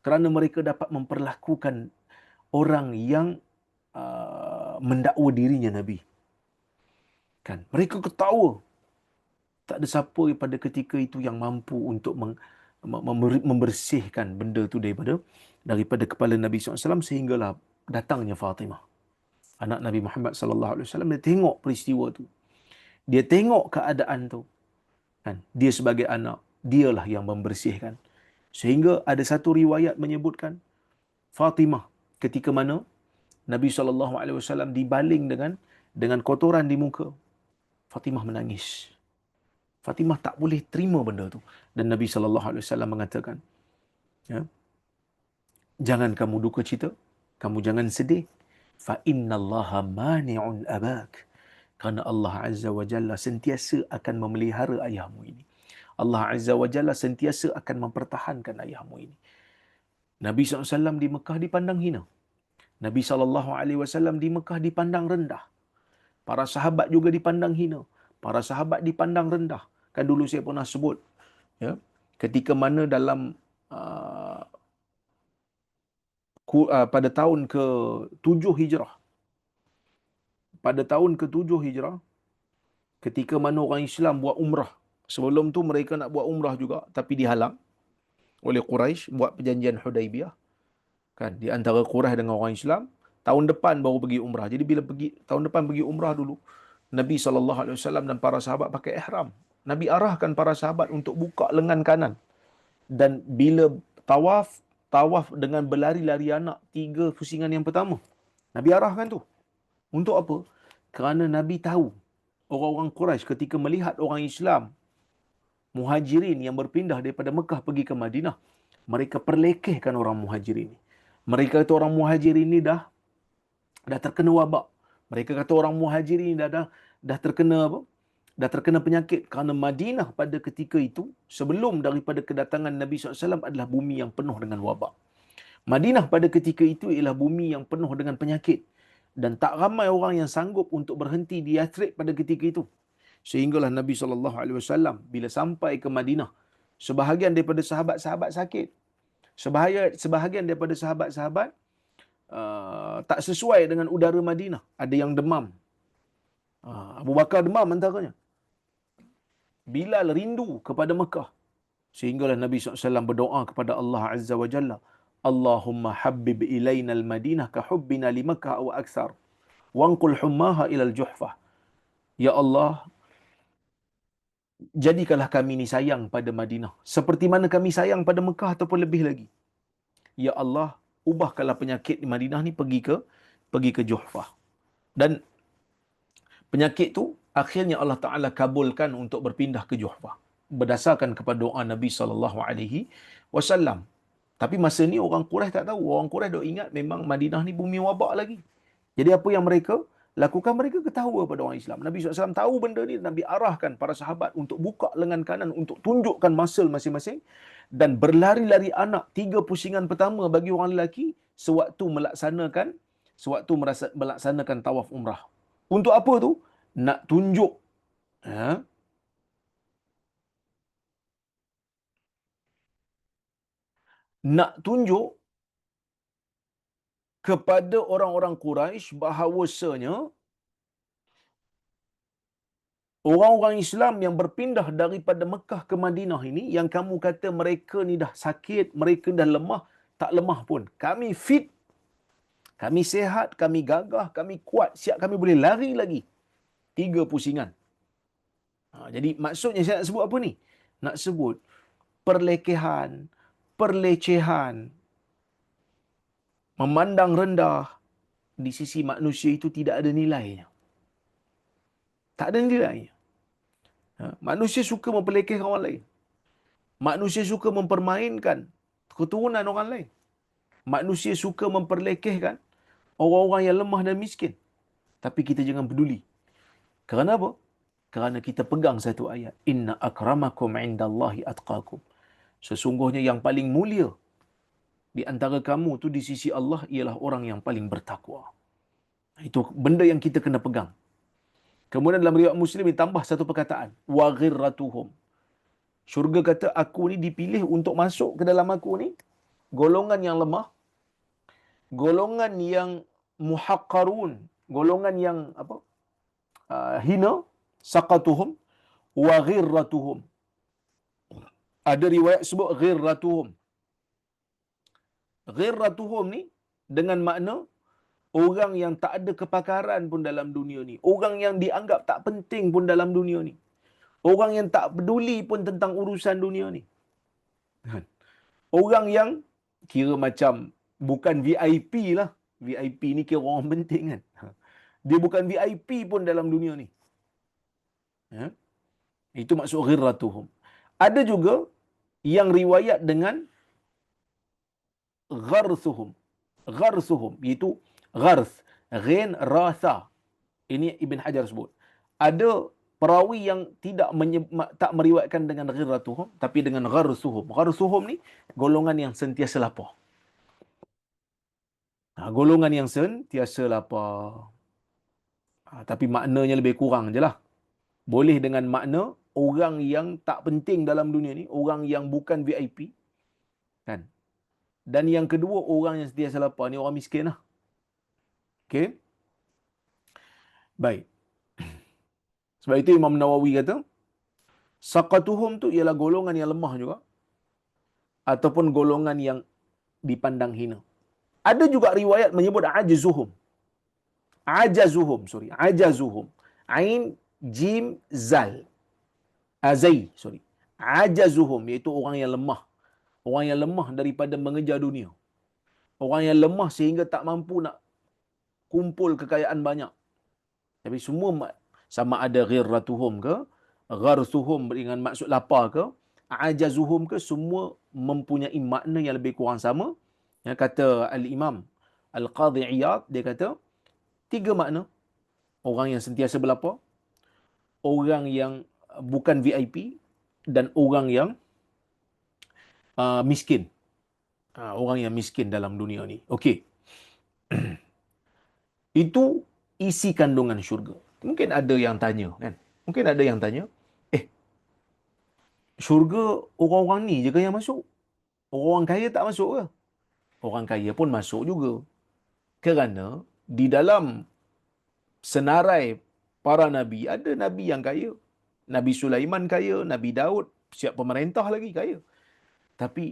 kerana mereka dapat memperlakukan orang yang mendakwa dirinya Nabi. Kan? Mereka ketawa. Tak ada siapa pada ketika itu yang mampu untuk membersihkan benda tu daripada kepala Nabi SAW, sehinggalah datangnya Fatimah, anak Nabi Muhammad SAW. Dia tengok peristiwa tu, dia tengok keadaan tu, kan? Dia sebagai anak, dialah yang membersihkan. Sehingga ada satu riwayat menyebutkan Fatimah ketika mana Nabi SAW dibaling dengan kotoran di muka, Fatimah menangis. Fatimah tak boleh terima benda tu. Dan Nabi SAW mengatakan, ya, jangan kamu duka cita, kamu jangan sedih. Fa innallaha mani'un abak. Kerana Allah Azza wa Jalla sentiasa akan memelihara ayahmu ini. Allah Azza wa Jalla sentiasa akan mempertahankan ayahmu ini. Nabi SAW di Mekah dipandang hina. Nabi SAW di Mekah dipandang rendah. Para sahabat juga dipandang hina. Para sahabat dipandang rendah. Kan dulu saya pernah sebut, ya, ketika mana dalam pada tahun ke-7 Hijrah. Pada tahun ke-7 Hijrah, ketika mana orang Islam buat umrah. Sebelum tu mereka nak buat umrah juga, tapi dihalang oleh Quraisy buat perjanjian Hudaibiyah. Kan, di antara Quraisy dengan orang Islam, tahun depan baru pergi umrah. Jadi bila pergi tahun depan pergi umrah dulu, Nabi SAW dan para sahabat pakai ihram. Nabi arahkan para sahabat untuk buka lengan kanan. Dan bila tawaf dengan berlari-lari anak 3 pusingan yang pertama, Nabi arahkan tu. Untuk apa? Kerana Nabi tahu orang-orang Quraisy ketika melihat orang Islam Muhajirin yang berpindah daripada Mekah pergi ke Madinah, mereka perlekehkan orang Muhajirin. Mereka kata orang Muhajirin ni dah terkena wabak. Mereka kata orang Muhajirin dah terkena apa? dah terkena penyakit kerana Madinah pada ketika itu sebelum daripada kedatangan Nabi SAW adalah bumi yang penuh dengan wabak. Madinah pada ketika itu ialah bumi yang penuh dengan penyakit dan tak ramai orang yang sanggup untuk berhenti di Yathrib pada ketika itu. Sehinggalah Nabi SAW bila sampai ke Madinah, sebahagian daripada sahabat-sahabat sakit. Sebahagian daripada sahabat-sahabat tak sesuai dengan udara Madinah. Ada yang demam. Abu Bakar demam antaranya. Bilal rindu kepada Mekah. Sehinggalah Nabi SAW berdoa kepada Allah Azza wa Jalla, Allahumma habbib ilayna al-Madinah ka hubbina li Makkah aw akthar. Wanqul hummaha ila al-Juhfah. Ya Allah, jadikanlah kami ni sayang pada Madinah seperti mana kami sayang pada Mekah ataupun lebih lagi. Ya Allah, ubahkanlah penyakit di Madinah ni pergi ke Juhfah. Dan penyakit tu akhirnya Allah Taala kabulkan untuk berpindah ke Juhfah berdasarkan kepada doa Nabi SAW. Tapi masa ni orang Quraisy tak tahu. Orang Quraisy dok ingat memang Madinah ni bumi wabak lagi. Jadi apa yang mereka lakukan, mereka ketawa pada orang Islam. Nabi SAW tahu benda ni, Nabi arahkan para sahabat untuk buka lengan kanan untuk tunjukkan muscle masing-masing dan berlari-lari anak 3 pusingan pertama bagi orang lelaki sewaktu melaksanakan tawaf umrah. Untuk apa tu? Nak tunjuk nak tunjuk kepada orang-orang Quraisy bahawasanya orang-orang Islam yang berpindah daripada Mekah ke Madinah ini, yang kamu kata mereka ni dah sakit, mereka dah lemah, tak lemah pun. Kami fit, kami sihat, kami gagah, kami kuat, siap kami boleh lari lagi 3 pusingan. Jadi maksudnya saya nak sebut apa ni? Nak sebut perlekehan, perlecehan, memandang rendah di sisi manusia itu tidak ada nilainya. Tak ada nilainya. Manusia suka memperlekehkan orang lain. Manusia suka mempermainkan keturunan orang lain. Manusia suka memperlekehkan orang-orang yang lemah dan miskin. Tapi kita jangan peduli. Kerana apa? Kerana kita pegang satu ayat. Inna akramakum indallahi atqakum. Sesungguhnya yang paling mulia di antara kamu tu di sisi Allah ialah orang yang paling bertakwa. Itu benda yang kita kena pegang. Kemudian dalam riwayat Muslim ditambah satu perkataan. Wa ghirratuhum. Syurga kata aku ni dipilih untuk masuk ke dalam aku ni golongan yang lemah, golongan yang muhaqqarun, golongan yang hina, saqatuhum wa ghirratuhum. Ada riwayat sebut ghirratuhum. Ghirratuhum ni dengan makna orang yang tak ada kepakaran pun dalam dunia ni, orang yang dianggap tak penting pun dalam dunia ni, orang yang tak peduli pun tentang urusan dunia ni. Orang yang kira macam bukan VIP lah. VIP ni kira orang penting kan. Dia bukan VIP pun dalam dunia ni. Itu maksud ghirratuhum. Ada juga yang riwayat dengan gharthuhum. Gharthuhum iaitu gharth, ghain ratha. Ini Ibn Hajar sebut. Ada perawi yang tak meriwayatkan dengan ghirratuhum tapi dengan gharthuhum. Gharthuhum ni golongan yang sentiasa lapar. Golongan yang sentiasa lapar. Tapi maknanya lebih kurang je lah. Boleh dengan makna orang yang tak penting dalam dunia ni, orang yang bukan VIP kan. Dan yang kedua, orang yang sentiasa lapar ni orang miskin lah. Okey. Baik. Sebab itu Imam Nawawi kata saqatuhum tu ialah golongan yang lemah juga ataupun golongan yang dipandang hina. Ada juga riwayat menyebut ajazuhum. Ajazuhum. Ain jim zal. Azai, Ajazuhum iaitu orang yang lemah. Orang yang lemah daripada mengejar dunia. Orang yang lemah sehingga tak mampu nak kumpul kekayaan banyak. Tapi semua sama ada ghirratuhum ke, gharthuhum dengan maksud lapar ke, ajazuhum ke, semua mempunyai makna yang lebih kurang sama. Yang kata Al-Imam Al-Qadhi Iyad, dia kata 3 makna. Orang yang sentiasa berlapar, orang yang bukan VIP dan orang yang miskin. Orang yang miskin dalam dunia ni. Okey. Itu isi kandungan syurga. Mungkin ada yang tanya kan. Mungkin ada yang tanya, eh, syurga orang-orang ni je ke yang masuk? Orang kaya tak masuk ke? Orang kaya pun masuk juga. Kerana di dalam senarai para nabi, ada nabi yang kaya. Nabi Sulaiman kaya, Nabi Daud, siap pemerintah lagi kaya. Tapi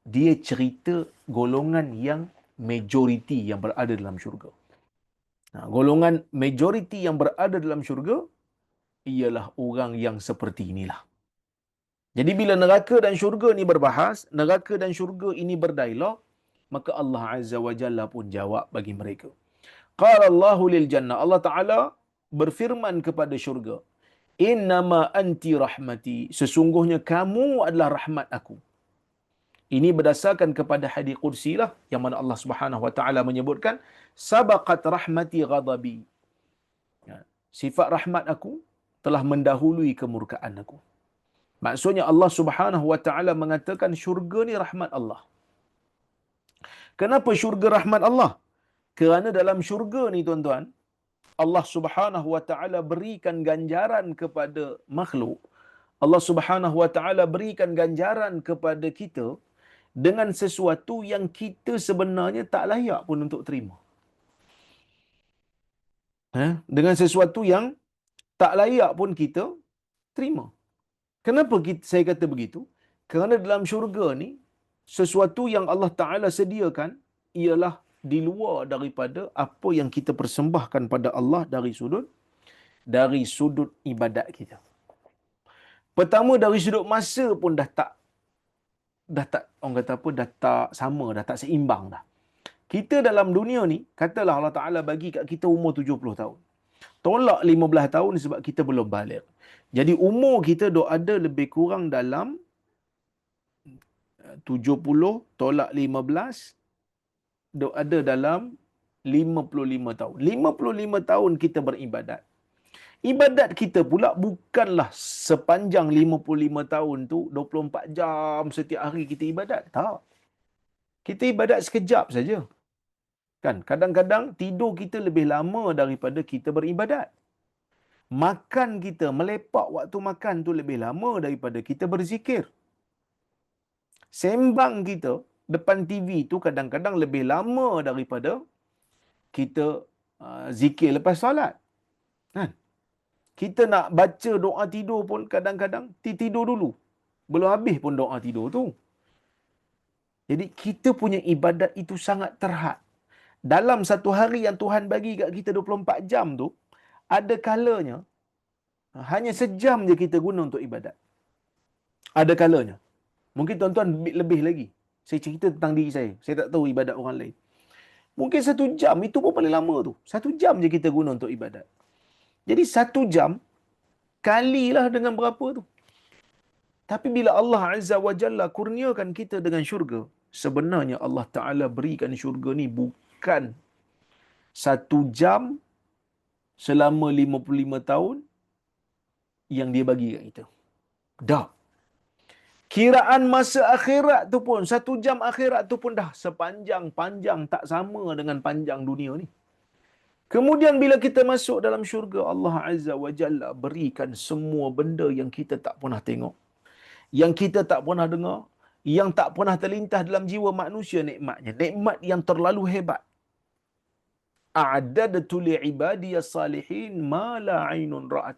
dia cerita golongan yang majoriti yang berada dalam syurga. Golongan majoriti yang berada dalam syurga ialah orang yang seperti inilah. Jadi bila neraka dan syurga ni berbahas, neraka dan syurga ini berdialog, maka Allah Azza wa Jalla pun jawab bagi mereka. Qala Allahu lil jannah, Allah Ta'ala berfirman kepada syurga, innama anti rahmati, sesungguhnya kamu adalah rahmat aku. Ini berdasarkan kepada hadis qudsi lah, yang mana Allah Subhanahu wa taala menyebutkan sabaqat rahmati ghadabi. Ya, sifat rahmat aku telah mendahului kemurkaan aku. Maksudnya Allah Subhanahu wa taala mengatakan syurga ni rahmat Allah. Kenapa syurga rahmat Allah? Kerana dalam syurga ni tuan-tuan, Allah Subhanahu wa taala berikan ganjaran kepada makhluk. Allah Subhanahu wa taala berikan ganjaran kepada kita dengan sesuatu yang kita sebenarnya tak layak pun untuk terima. Dengan sesuatu yang tak layak pun kita terima. Kenapa saya kata begitu? Kerana dalam syurga ni, sesuatu yang Allah Ta'ala sediakan ialah di luar daripada apa yang kita persembahkan pada Allah dari sudut ibadat kita. Pertama, dari sudut masa pun dah tak orang kata apa, dah tak sama, dah tak seimbang dah. Kita dalam dunia ni, katalah Allah Ta'ala bagi kat kita umur 70 tahun. Tolak 15 tahun sebab kita belum balik. Jadi umur kita dok ada lebih kurang dalam 70 tolak 15, dok ada dalam 55 tahun. 55 tahun kita beribadat. Ibadat kita pula bukanlah sepanjang 55 tahun tu 24 jam setiap hari kita ibadat. Tak. Kita ibadat sekejap saja. Kan? Kadang-kadang tidur kita lebih lama daripada kita beribadat. Makan kita, melepak waktu makan tu lebih lama daripada kita berzikir. Sembang kita depan TV tu kadang-kadang lebih lama daripada kita zikir lepas solat. Kan? Kita nak baca doa tidur pun kadang-kadang tidur dulu. Belum habis pun doa tidur tu. Jadi kita punya ibadat itu sangat terhad. Dalam satu hari yang Tuhan bagi kat kita 24 jam tu, ada kalanya hanya sejam je kita guna untuk ibadat. Ada kalanya. Mungkin tuan-tuan lebih lagi. Saya cerita tentang diri saya. Saya tak tahu ibadat orang lain. Mungkin 1 jam, itu pun paling lama tu. 1 jam je kita guna untuk ibadat. Jadi 1 jam, kalilah dengan berapa tu. Tapi bila Allah Azza wa Jalla kurniakan kita dengan syurga, sebenarnya Allah Ta'ala berikan syurga ni bukan 1 jam selama 55 tahun yang dia bagi kat kita. Dah. Kiraan masa akhirat tu pun, 1 jam akhirat tu pun dah sepanjang-panjang, tak sama dengan panjang dunia ni. Kemudian bila kita masuk dalam syurga, Allah Azza wa Jalla berikan semua benda yang kita tak pernah tengok, yang kita tak pernah dengar, yang tak pernah terlintas dalam jiwa manusia nikmatnya. Nikmat yang terlalu hebat. A'dadtu li'ibadiyas salihin ma la 'ainun ra'at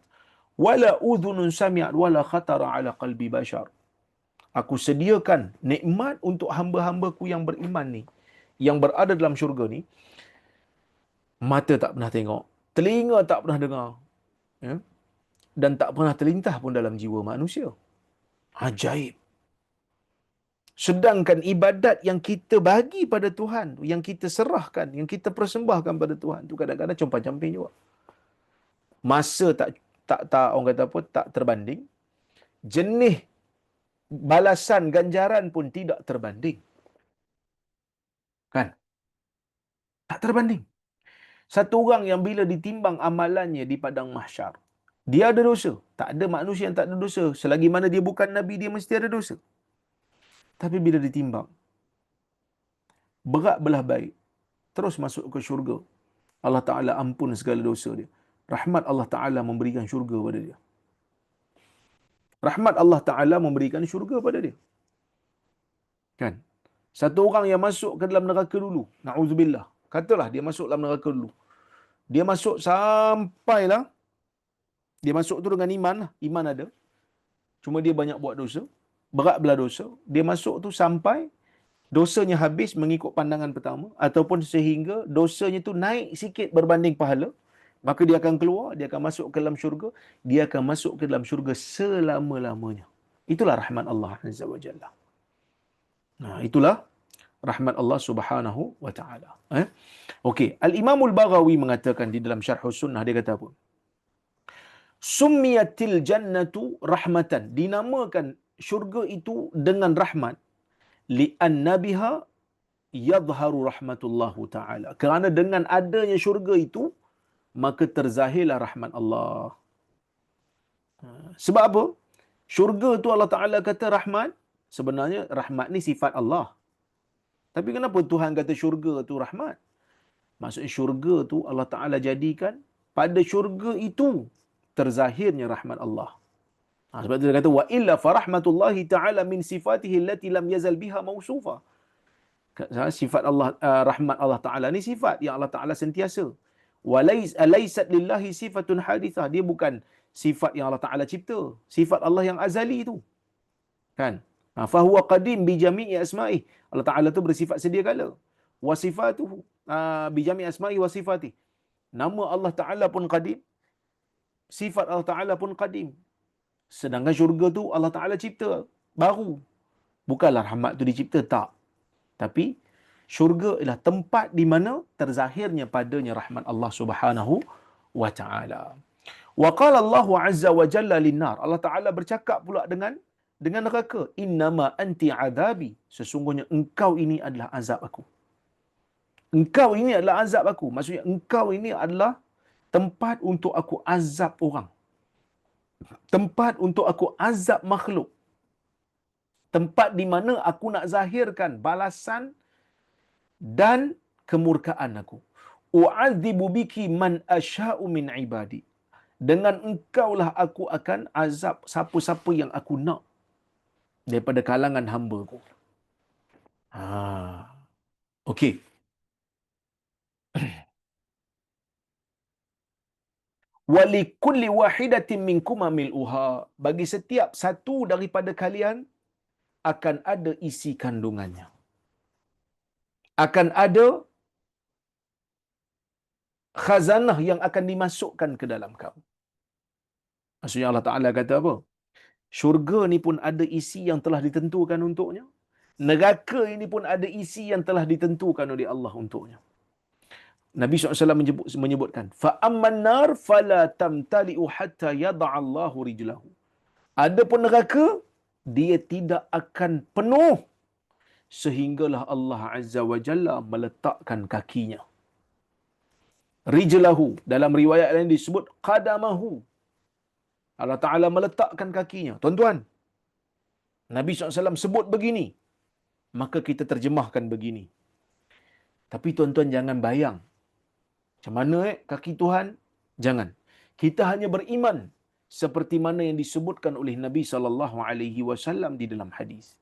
wala udhunun sami'at wala khatara 'ala qalbi bashar. Aku sediakan nikmat untuk hamba-hambaku yang beriman ni, yang berada dalam syurga ni, mata tak pernah tengok, telinga tak pernah dengar, ya? Dan tak pernah terlintas pun dalam jiwa manusia. Ajaib. Sedangkan ibadat yang kita bagi pada Tuhan, yang kita serahkan, yang kita persembahkan pada Tuhan tu kadang-kadang compang-camping juga. Masa tak orang kata apa, tak terbanding. Jenis balasan ganjaran pun tidak terbanding. Kan? Tak terbanding. Satu orang yang bila ditimbang amalannya di padang mahsyar, Dia ada dosa. Tak ada manusia yang tak ada dosa. Selagi mana dia bukan Nabi, dia mesti ada dosa. Tapi bila ditimbang, berat belah baik, terus masuk ke syurga, Allah Ta'ala ampun segala dosa dia. Rahmat Allah Ta'ala memberikan syurga pada dia. Rahmat Allah Ta'ala memberikan syurga pada dia. Kan? Satu orang yang masuk ke dalam neraka dulu, na'udzubillah, katalah dia masuk dalam neraka dulu. Dia masuk sampailah, dia masuk tu dengan iman lah. Iman ada. Cuma dia banyak buat dosa. Berat belah dosa. Dia masuk tu sampai dosanya habis mengikut pandangan pertama. Ataupun sehingga dosanya tu naik sikit berbanding pahala. Maka dia akan keluar, dia akan masuk ke dalam syurga. Dia akan masuk ke dalam syurga selama-lamanya. Itulah rahmat Allah Azza wa Jalla. Nah, itulah rahmat Allah Subhanahu wa Ta'ala. Okey, Al-Imamul Baghawi mengatakan di dalam Syarhus Sunnah, dia kata apa? Summiyatil jannatu rahmatan. Dinamakan syurga itu dengan rahmat. Li'anna biha yadhharu rahmatullahu ta'ala. Kerana dengan adanya syurga itu, maka terzahirlah rahmat Allah. Sebab apa? Syurga tu Allah Ta'ala kata rahmat. Sebenarnya rahmat ni sifat Allah. Tapi kenapa Tuhan kata syurga tu rahmat? Maksudnya syurga tu Allah Ta'ala jadikan pada syurga itu terzahirnya rahmat Allah. Sebab itu dia kata wa illa farahmatullahi ta'ala min sifatihi allati lam yazal biha mausufa. Sifat Allah, rahmat Allah Ta'ala ni sifat yang Allah Ta'ala sentiasa. Walaysat lillahi sifatun hadithah. Dia bukan sifat yang Allah Ta'ala cipta. Sifat Allah yang azali itu. Kan? Fahuwa qadim bi jami'i asma'i. Allah Ta'ala tu bersifat sedia kala. Wa sifatuhu bi jami'i asma'i wa sifatihi. Nama Allah Ta'ala pun qadim. Sifat Allah Ta'ala pun qadim. Sedangkan syurga tu Allah Ta'ala cipta baru. Bukanlah rahmat tu dicipta, tak. Tapi syurga ialah tempat di mana terzahirnya padanya rahmat Allah Subhanahu wa Ta'ala. Wa qala Allah Azza wa Jalla lin-nar. Allah Ta'ala bercakap pula dengan neraka, innama anti azabi. Sesungguhnya engkau ini adalah azab aku. Engkau ini adalah azab aku. Maksudnya engkau ini adalah tempat untuk aku azab orang. Tempat untuk aku azab makhluk. Tempat di mana aku nak zahirkan balasan dan kemurkaan aku. U'adzibu biki man asya'u min ibadi. Dengan engkaulah aku akan azab siapa-siapa yang aku nak daripada kalangan hamba-Ku. Okey. Walikulli wahidatin minkum mil'uha. Bagi setiap satu daripada kalian akan ada isi kandungannya. Akan ada khazanah yang akan dimasukkan ke dalam kamu. Maksudnya Allah Ta'ala kata apa? Syurga ni pun ada isi yang telah ditentukan untuknya. Neraka ini pun ada isi yang telah ditentukan oleh Allah untuknya. Nabi SAW menyebutkan, فَأَمَّا النَّارْ فَلَا تَمْتَلِئُ حَتَّى يَضَعَ اللَّهُ رِجْلَهُ. Adapun neraka, dia tidak akan penuh sehinggalah Allah Azza wa Jalla meletakkan kakinya. Rijlahu, dalam riwayat lain disebut qadamahu. Allah Ta'ala meletakkan kakinya. Tuan-tuan, Nabi SAW sebut begini, maka kita terjemahkan begini. Tapi tuan-tuan jangan bayang macam mana kaki Tuhan. Jangan. Kita hanya beriman seperti mana yang disebutkan oleh Nabi SAW di dalam hadis.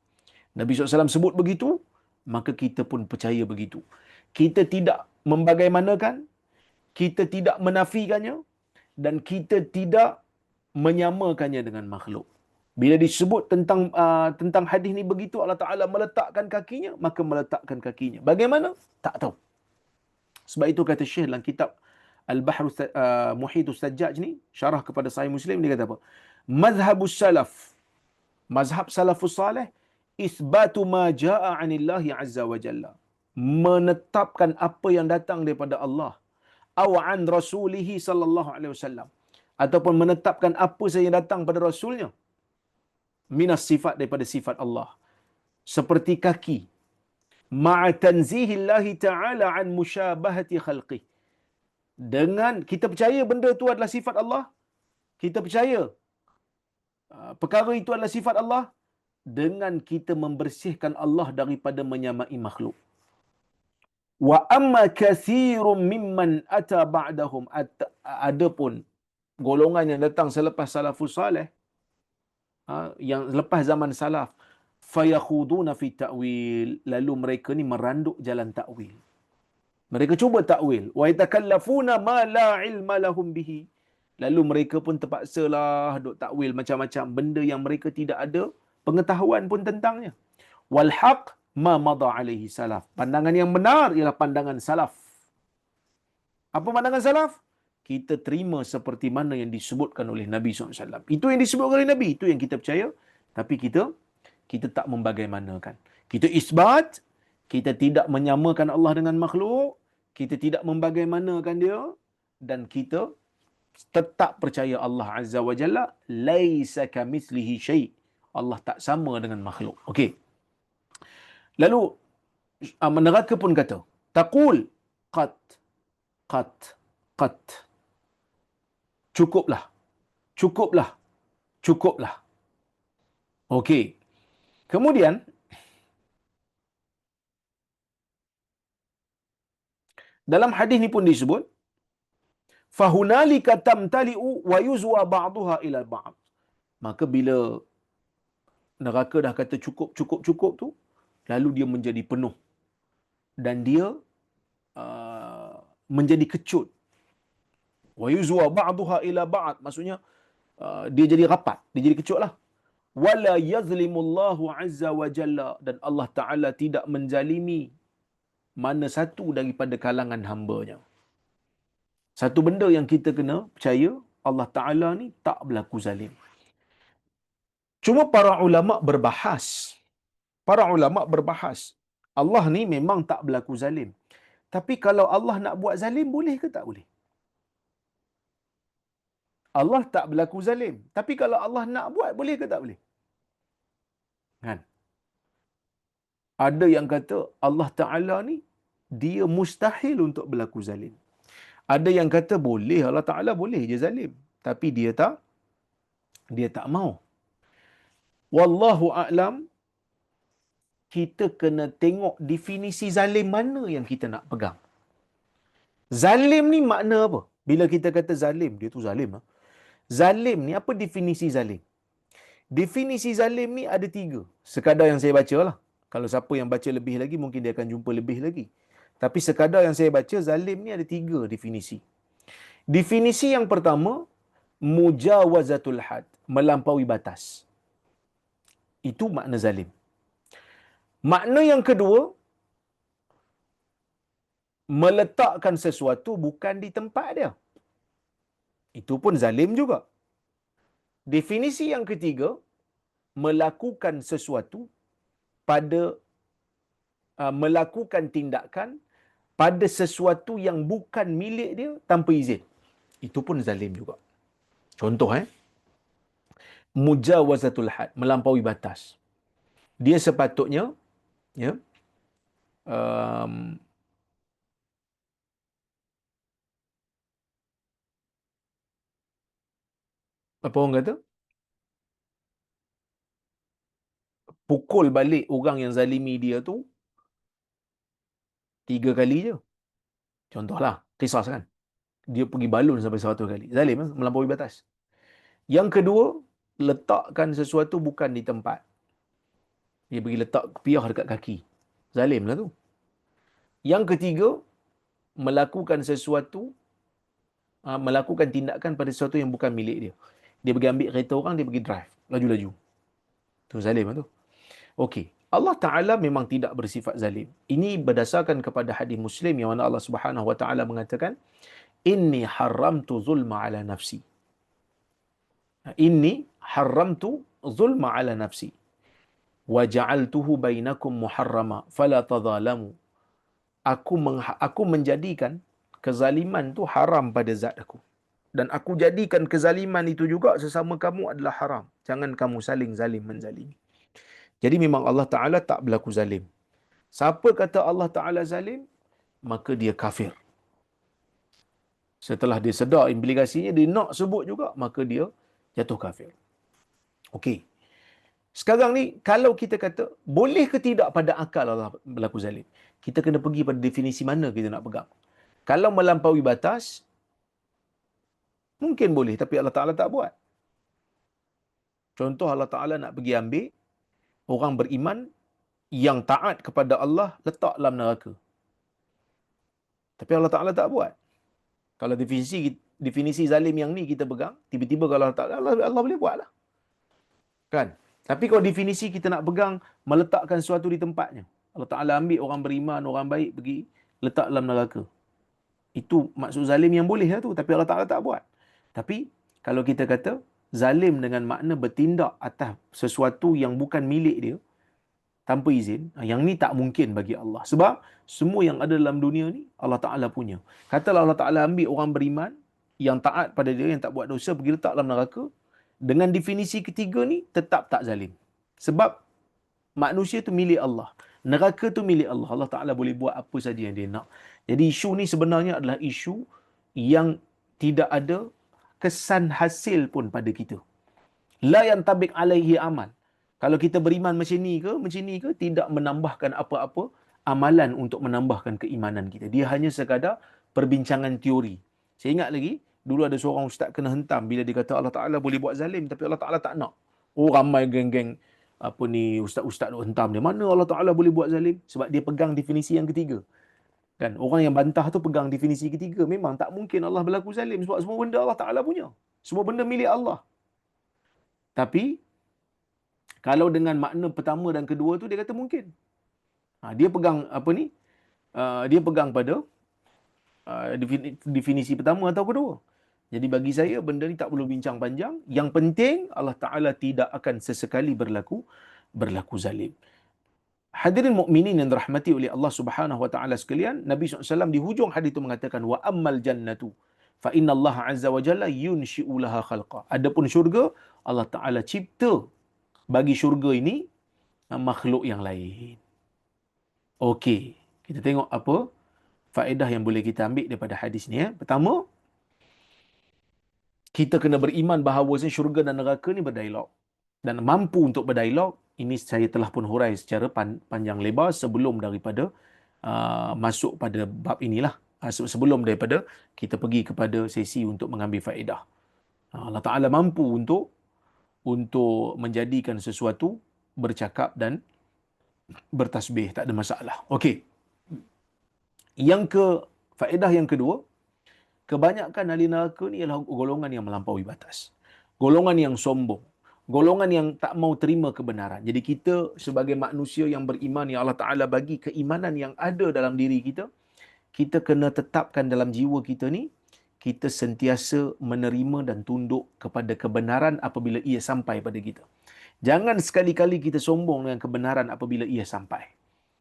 Nabi SAW sebut begitu, maka kita pun percaya begitu. Kita tidak membagaimanakan, kita tidak menafikannya, dan kita tidak menyamakannya dengan makhluk. Bila disebut tentang hadis ni begitu, Allah Ta'ala meletakkan kakinya, maka meletakkan kakinya. Bagaimana? Tak tahu. Sebab itu kata Syekh dalam kitab Al-Bahru Muhitus Sajjaj ni, syarah kepada Sahih Muslim, dia kata apa? Mazhabus salaf, mazhab salafus salih, isbatu ma ja'a anillahi azza wa jalla. Menetapkan apa yang datang daripada Allah. Aw an rasulihi sallallahu alaihi wasallam. Ataupun menetapkan apa saja yang datang pada Rasulnya. Minas sifat, daripada sifat Allah. Seperti kaki. Ma'a tanzihillahi ta'ala an musyabahati khalqih. Dengan kita percaya benda tu adalah sifat Allah, Kita percaya perkara itu adalah sifat Allah dengan kita membersihkan Allah daripada menyamai makhluk. Wa amma kathirun mimman ata ba'dahum, adapun golongan yang datang selepas salafus salih, yang lepas zaman salaf, fayakhuduna fi ta'wil, lalu mereka ni meranduk jalan takwil. Mereka cuba takwil, wa yatakallafuna ma la ilma lahum bihi, lalu mereka pun terpaksalah duk takwil macam-macam benda yang mereka tidak ada pengetahuan pun tentangnya. Wal haq ma madha alaihi salaf, pandangan yang benar ialah pandangan salaf. Apa pandangan salaf? Kita terima seperti mana yang disebutkan oleh Nabi SAW. Itu yang disebutkan oleh Nabi, itu yang kita percaya. Tapi kita tak membagaimanakan. Kita isbat, kita tidak menyamakan Allah dengan makhluk, kita tidak membagaimanakan dia, dan kita tetap percaya Allah Azza wa Jalla laisa kamitslihi syai'. Allah tak sama dengan makhluk. Okey. Lalu neraka pun kata, taqul qat qat qat. Cukuplah. Cukuplah. Cukuplah. Okey. Kemudian dalam hadis ni pun disebut, fahunalika tamtali'u wa yuzwa ba'daha ila ba'd. Maka bila neraka dah kata cukup cukup cukup tu, lalu dia menjadi penuh dan dia menjadi kecut. Wa yuzwa ba'daha ila ba'd, maksudnya dia jadi rapat, dia jadi kecut lah. Wala yazlimullahu azza wa jalla, dan Allah Ta'ala tidak menzalimi mana satu daripada kalangan hamba-Nya. Satu benda yang kita kena percaya, Allah Ta'ala ni tak berlaku zalim. Cuma para ulama berbahas. Para ulama berbahas. Allah ni memang tak berlaku zalim. Tapi kalau Allah nak buat zalim, boleh ke tak boleh? Allah tak berlaku zalim. Tapi kalau Allah nak buat, boleh ke tak boleh? Kan? Ada yang kata Allah Ta'ala ni, dia mustahil untuk berlaku zalim. Ada yang kata boleh, Allah Ta'ala boleh je zalim. Tapi dia tak mau. Wallahu a'lam, kita kena tengok definisi zalim mana yang kita nak pegang. Zalim ni makna apa? Bila kita kata zalim, dia tu zalim. Zalim ni, apa definisi zalim? Definisi zalim ni ada 3. Sekadar yang saya baca lah. Kalau siapa yang baca lebih lagi, mungkin dia akan jumpa lebih lagi. Tapi sekadar yang saya baca, zalim ni ada 3 definisi. Definisi yang pertama, mujawazatul had, melampaui batas. Itu makna zalim. Makna yang kedua, meletakkan sesuatu bukan di tempat dia. Itu pun zalim juga. Definisi yang ketiga, melakukan sesuatu melakukan tindakan pada sesuatu yang bukan milik dia tanpa izin. Itu pun zalim juga. Contoh, mujawazatul had, melampaui batas. Dia sepatutnya, ya, apa orang kata? Pukul balik orang yang zalimi dia tu 3 kali je. Contohlah, qisas kan. Dia pergi balun sampai 100 kali. Zalim, melampaui batas. Yang kedua, letakkan sesuatu bukan di tempat. Dia pergi letak piah dekat kaki. Zalim lah tu. Yang ketiga, melakukan sesuatu, melakukan tindakan pada sesuatu yang bukan milik dia. Dia pergi ambil kereta orang, dia pergi drive. Laju-laju. Tu zalim lah tu. Okey. Allah Ta'ala memang tidak bersifat zalim. Ini berdasarkan kepada hadis Muslim yang mana Allah Subhanahu Wa Ta'ala mengatakan, Inni haramtu zulma ala nafsi. Inni haramtu zulma ala nafsi. Wa ja'altuhu bainakum muharrama. Fala tadhalamu. Aku menjadikan kezaliman tu haram pada zat aku. Dan aku jadikan kezaliman itu juga sesama kamu adalah haram. Jangan kamu saling zalim menzalimi. Jadi memang Allah Ta'ala tak berlaku zalim. Siapa kata Allah Ta'ala zalim, maka dia kafir. Setelah dia sedar implikasinya, dia nak sebut juga, maka dia jatuh kafir. Okey. Sekarang ni, kalau kita kata, boleh ke tidak pada akal Allah berlaku zalim? Kita kena pergi pada definisi mana kita nak pegang. Kalau melampaui batas, mungkin boleh, tapi Allah Ta'ala tak buat. Contoh, Allah Ta'ala nak pergi ambil orang beriman yang taat kepada Allah, letak dalam neraka. Tapi Allah Ta'ala tak buat. Kalau definisi zalim yang ni kita pegang, tiba-tiba kalau Allah Ta'ala, Allah boleh buat lah. Kan? Tapi kalau definisi kita nak pegang, meletakkan sesuatu di tempatnya. Allah Ta'ala ambil orang beriman, orang baik, pergi letak dalam neraka. Itu maksud zalim yang boleh lah tu. Tapi Allah Ta'ala tak buat. Tapi, kalau kita kata, zalim dengan makna bertindak atas sesuatu yang bukan milik dia, tanpa izin, yang ni tak mungkin bagi Allah. Sebab, semua yang ada dalam dunia ni, Allah Ta'ala punya. Katalah Allah Ta'ala ambil orang beriman, yang taat pada dia, yang tak buat dosa, pergi letak dalam neraka, dengan definisi ketiga ni, tetap tak zalim. Sebab, manusia tu milik Allah. Neraka tu milik Allah. Allah Ta'ala boleh buat apa saja yang dia nak. Jadi isu ni sebenarnya adalah isu yang tidak ada kesan hasil pun pada kita. La yantabiq alaihi amal. Kalau kita beriman macam ni ke, tidak menambahkan apa-apa amalan untuk menambahkan keimanan kita. Dia hanya sekadar perbincangan teori. Saya ingat lagi, dulu ada seorang ustaz kena hentam bila dia kata Allah Ta'ala boleh buat zalim, tapi Allah Ta'ala tak nak. Oh, ramai geng-geng ustaz-ustaz duk hentam dia. Mana Allah Ta'ala boleh buat zalim? Sebab dia pegang definisi yang ketiga. Kan? Orang yang bantah tu pegang definisi ketiga. Memang tak mungkin Allah berlaku zalim sebab semua benda Allah Ta'ala punya. Semua benda milik Allah. Tapi, kalau dengan makna pertama dan kedua tu, dia kata mungkin. Dia pegang dia pegang pada definisi pertama atau kedua. Jadi bagi saya, benda ni tak perlu bincang panjang. Yang penting, Allah Ta'ala tidak akan sesekali berlaku zalim. Hadirin mukminin yang dirahmati oleh Allah Subhanahu wa taala sekalian, Nabi SAW di hujung hadis itu mengatakan wa ammal jannatu fa inna Allah azza wa jalla yunshi'u laha khalqa. Adapun syurga, Allah Taala cipta bagi syurga ini makhluk yang lain. Okey, kita tengok apa faedah yang boleh kita ambil daripada hadis ni. Pertama, kita kena beriman bahawa syurga dan neraka ni berdialog. Dan mampu untuk berdialog, ini saya telah pun hurai secara panjang lebar sebelum daripada masuk pada bab inilah. Sebelum daripada kita pergi kepada sesi untuk mengambil faedah. Allah Ta'ala mampu untuk menjadikan sesuatu bercakap dan bertasbih, tak ada masalah. Okey. Faedah yang kedua, kebanyakan ahli neraka ni ialah golongan yang melampaui batas. Golongan yang sombong. Golongan yang tak mau terima kebenaran. Jadi kita sebagai manusia yang beriman, yang Allah Ta'ala bagi keimanan yang ada dalam diri kita, kita kena tetapkan dalam jiwa kita ni, kita sentiasa menerima dan tunduk kepada kebenaran apabila ia sampai pada kita. Jangan sekali-kali kita sombong dengan kebenaran apabila ia sampai.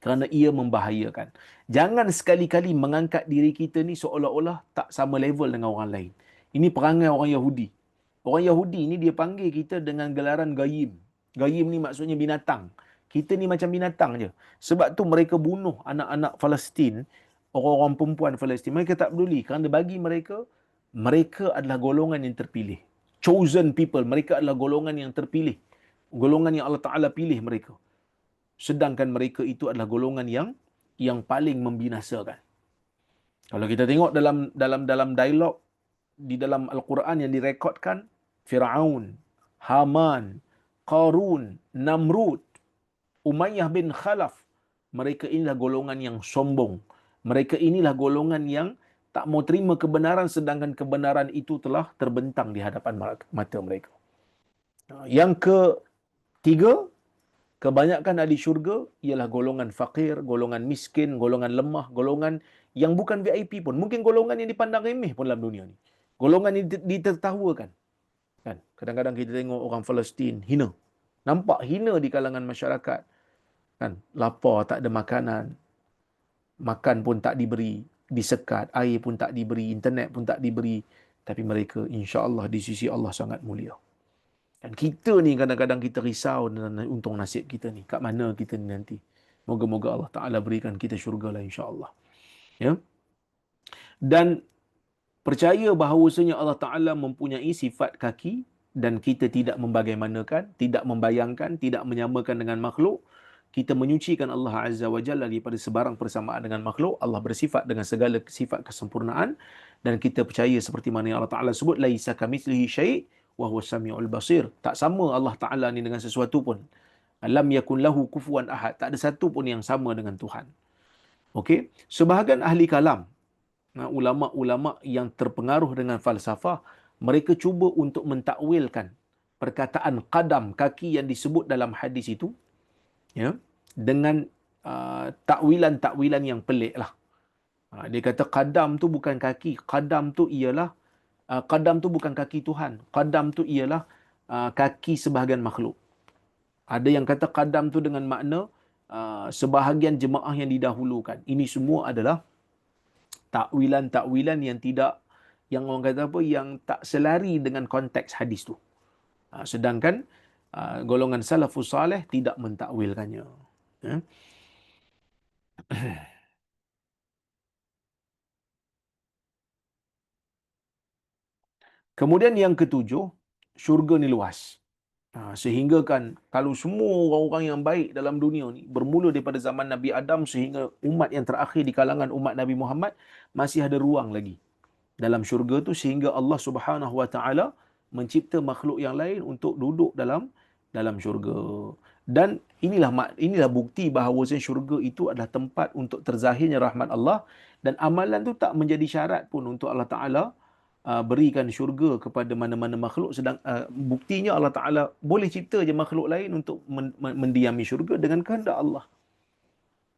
Kerana ia membahayakan. Jangan sekali-kali mengangkat diri kita ni seolah-olah tak sama level dengan orang lain. Ini perangai orang Yahudi. Orang Yahudi ni dia panggil kita dengan gelaran gayim. Gayim ni maksudnya binatang. Kita ni macam binatang je. Sebab tu mereka bunuh anak-anak Palestin, orang-orang perempuan Palestin. Mereka tak peduli kerana bagi mereka, mereka adalah golongan yang terpilih. Chosen people. Mereka adalah golongan yang terpilih. Golongan yang Allah Ta'ala pilih mereka. Sedangkan mereka itu adalah golongan yang paling membinasakan. Kalau kita tengok dalam dialog di dalam Al-Quran yang direkodkan, Firaun, Haman, Qarun, Namrud, Umayyah bin Khalaf, mereka inilah golongan yang sombong. Mereka inilah golongan yang tak mau terima kebenaran sedangkan kebenaran itu telah terbentang di hadapan mata mereka. Yang ketiga, kebanyakan ahli syurga ialah golongan fakir, golongan miskin, golongan lemah, golongan yang bukan VIP pun. Mungkin golongan yang dipandang remeh pun dalam dunia ni. Golongan yang ditertawakan. Kan? Kadang-kadang kita tengok orang Palestin hina. Nampak hina di kalangan masyarakat. Kan? Lapar, tak ada makanan. Makan pun tak diberi, disekat, air pun tak diberi, internet pun tak diberi. Tapi mereka insya-Allah di sisi Allah sangat mulia. Dan kita ni kadang-kadang kita risau dengan untung nasib kita ni. Kat mana kita ni nanti. Moga-moga Allah Ta'ala berikan kita syurga lah insya-Allah. Ya. Dan Percaya bahawasanya Allah Ta'ala mempunyai sifat kaki dan kita tidak membagaimanakan, tidak membayangkan, tidak menyamakan dengan makhluk. Kita menyucikan Allah Azza wa Jalla daripada sebarang persamaan dengan makhluk. Allah bersifat dengan segala sifat kesempurnaan dan kita percaya seperti mana yang Allah Ta'ala sebut, laisa kamitslihi syai' wa huwas samiul basir. Tak sama Allah Ta'ala ni dengan sesuatu pun. Lam yakun lahu kufuwan ahad. Tak ada satu pun yang sama dengan Tuhan. Okey, sebahagian ahli kalam, ulama-ulama yang terpengaruh dengan falsafah, mereka cuba untuk mentakwilkan perkataan qadam, kaki yang disebut dalam hadis itu, ya, dengan takwilan-takwilan yang pelik lah. Dia kata qadam tu bukan kaki, qadam tu ialah qadam tu bukan kaki Tuhan, qadam tu ialah kaki sebahagian makhluk. Ada yang kata qadam tu dengan makna sebahagian jemaah yang didahulukan. Ini semua adalah takwilan-takwilan yang tidak, yang orang kata apa, yang tak selari dengan konteks hadis tu. Sedangkan golongan salafus salih tidak mentakwilkannya. Ya. Kemudian yang ketujuh, syurga ni luas. Sehingga kan kalau semua orang-orang yang baik dalam dunia ni bermula daripada zaman Nabi Adam sehingga umat yang terakhir di kalangan umat Nabi Muhammad, masih ada ruang lagi dalam syurga tu, sehingga Allah Subhanahu Wa Taala mencipta makhluk yang lain untuk duduk dalam syurga. Dan inilah bukti bahawa syurga itu adalah tempat untuk terzahirnya rahmat Allah, dan amalan tu tak menjadi syarat pun untuk Allah Taala berikan syurga kepada mana-mana makhluk. Sedang buktinya Allah Taala boleh cipta je makhluk lain untuk mendiami syurga dengan kehendak Allah.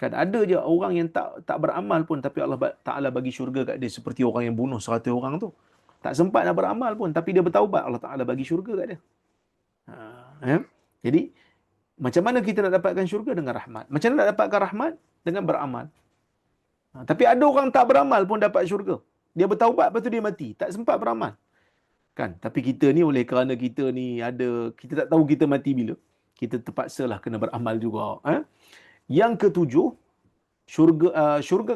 Kan ada je orang yang tak beramal pun tapi Allah Taala bagi syurga kat dia, seperti orang yang bunuh 100 orang tu. Tak sempat nak beramal pun tapi dia bertaubat, Allah Taala bagi syurga kat dia. Jadi macam mana kita nak dapatkan syurga? Dengan rahmat. Macam mana nak dapatkan rahmat? Dengan beramal. Tapi ada orang tak beramal pun dapat syurga. Dia bertaubat, lepas tu dia mati. Tak sempat beramal. Kan? Tapi kita ni, oleh kerana kita ni kita tak tahu kita mati bila, kita terpaksalah kena beramal juga. Yang ketujuh, syurga,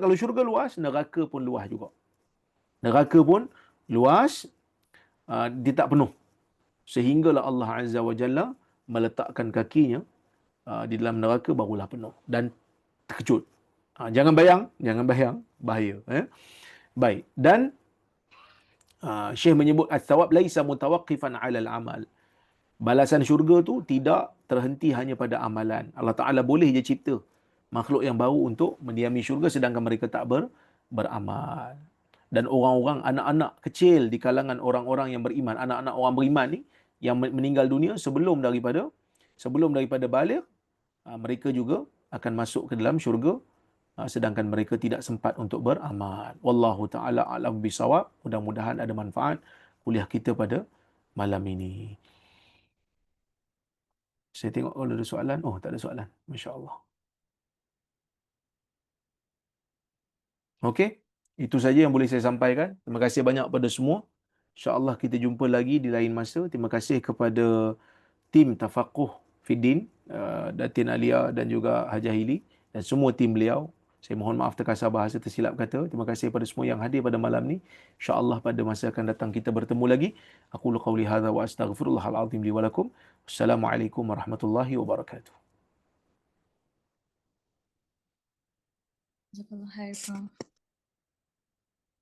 kalau syurga luas, neraka pun luas juga. Neraka pun luas, dia tak penuh. Sehinggalah Allah Azza wa Jalla meletakkan kakinya di dalam neraka, barulah penuh. Dan terkejut. Jangan bayang, bahaya. Baik. Dan Syekh menyebut as-sawab laisa mutawaqqifan 'ala al-amal. Balasan syurga tu tidak terhenti hanya pada amalan. Allah Taala boleh je cipta makhluk yang baru untuk mendiami syurga sedangkan mereka tak beramal. Dan orang-orang, anak-anak kecil di kalangan orang-orang yang beriman, anak-anak orang beriman ni yang meninggal dunia sebelum daripada baligh, mereka juga akan masuk ke dalam syurga sedangkan mereka tidak sempat untuk beramal. Wallahu taala a'lam bisawab. Mudah-mudahan ada manfaat kuliah kita pada malam ini. Saya tengok kalau ada soalan. Oh, tak ada soalan. Masya-Allah. Okey, itu saja yang boleh saya sampaikan. Terima kasih banyak pada semua. Insya-Allah kita jumpa lagi di lain masa. Terima kasih kepada tim Tafaqquh Fiddin, Datin Alia dan juga Hajah Hili dan semua tim beliau. Saya mohon maaf terkasar bahasa, tersilap kata. Terima kasih kepada semua yang hadir pada malam ni. InsyaAllah pada masa akan datang kita bertemu lagi. Aku qauli hadza wa astaghfirullahal azim li wa lakum. Wassalamualaikum warahmatullahi wabarakatuh. Jazakallah khair, Prof.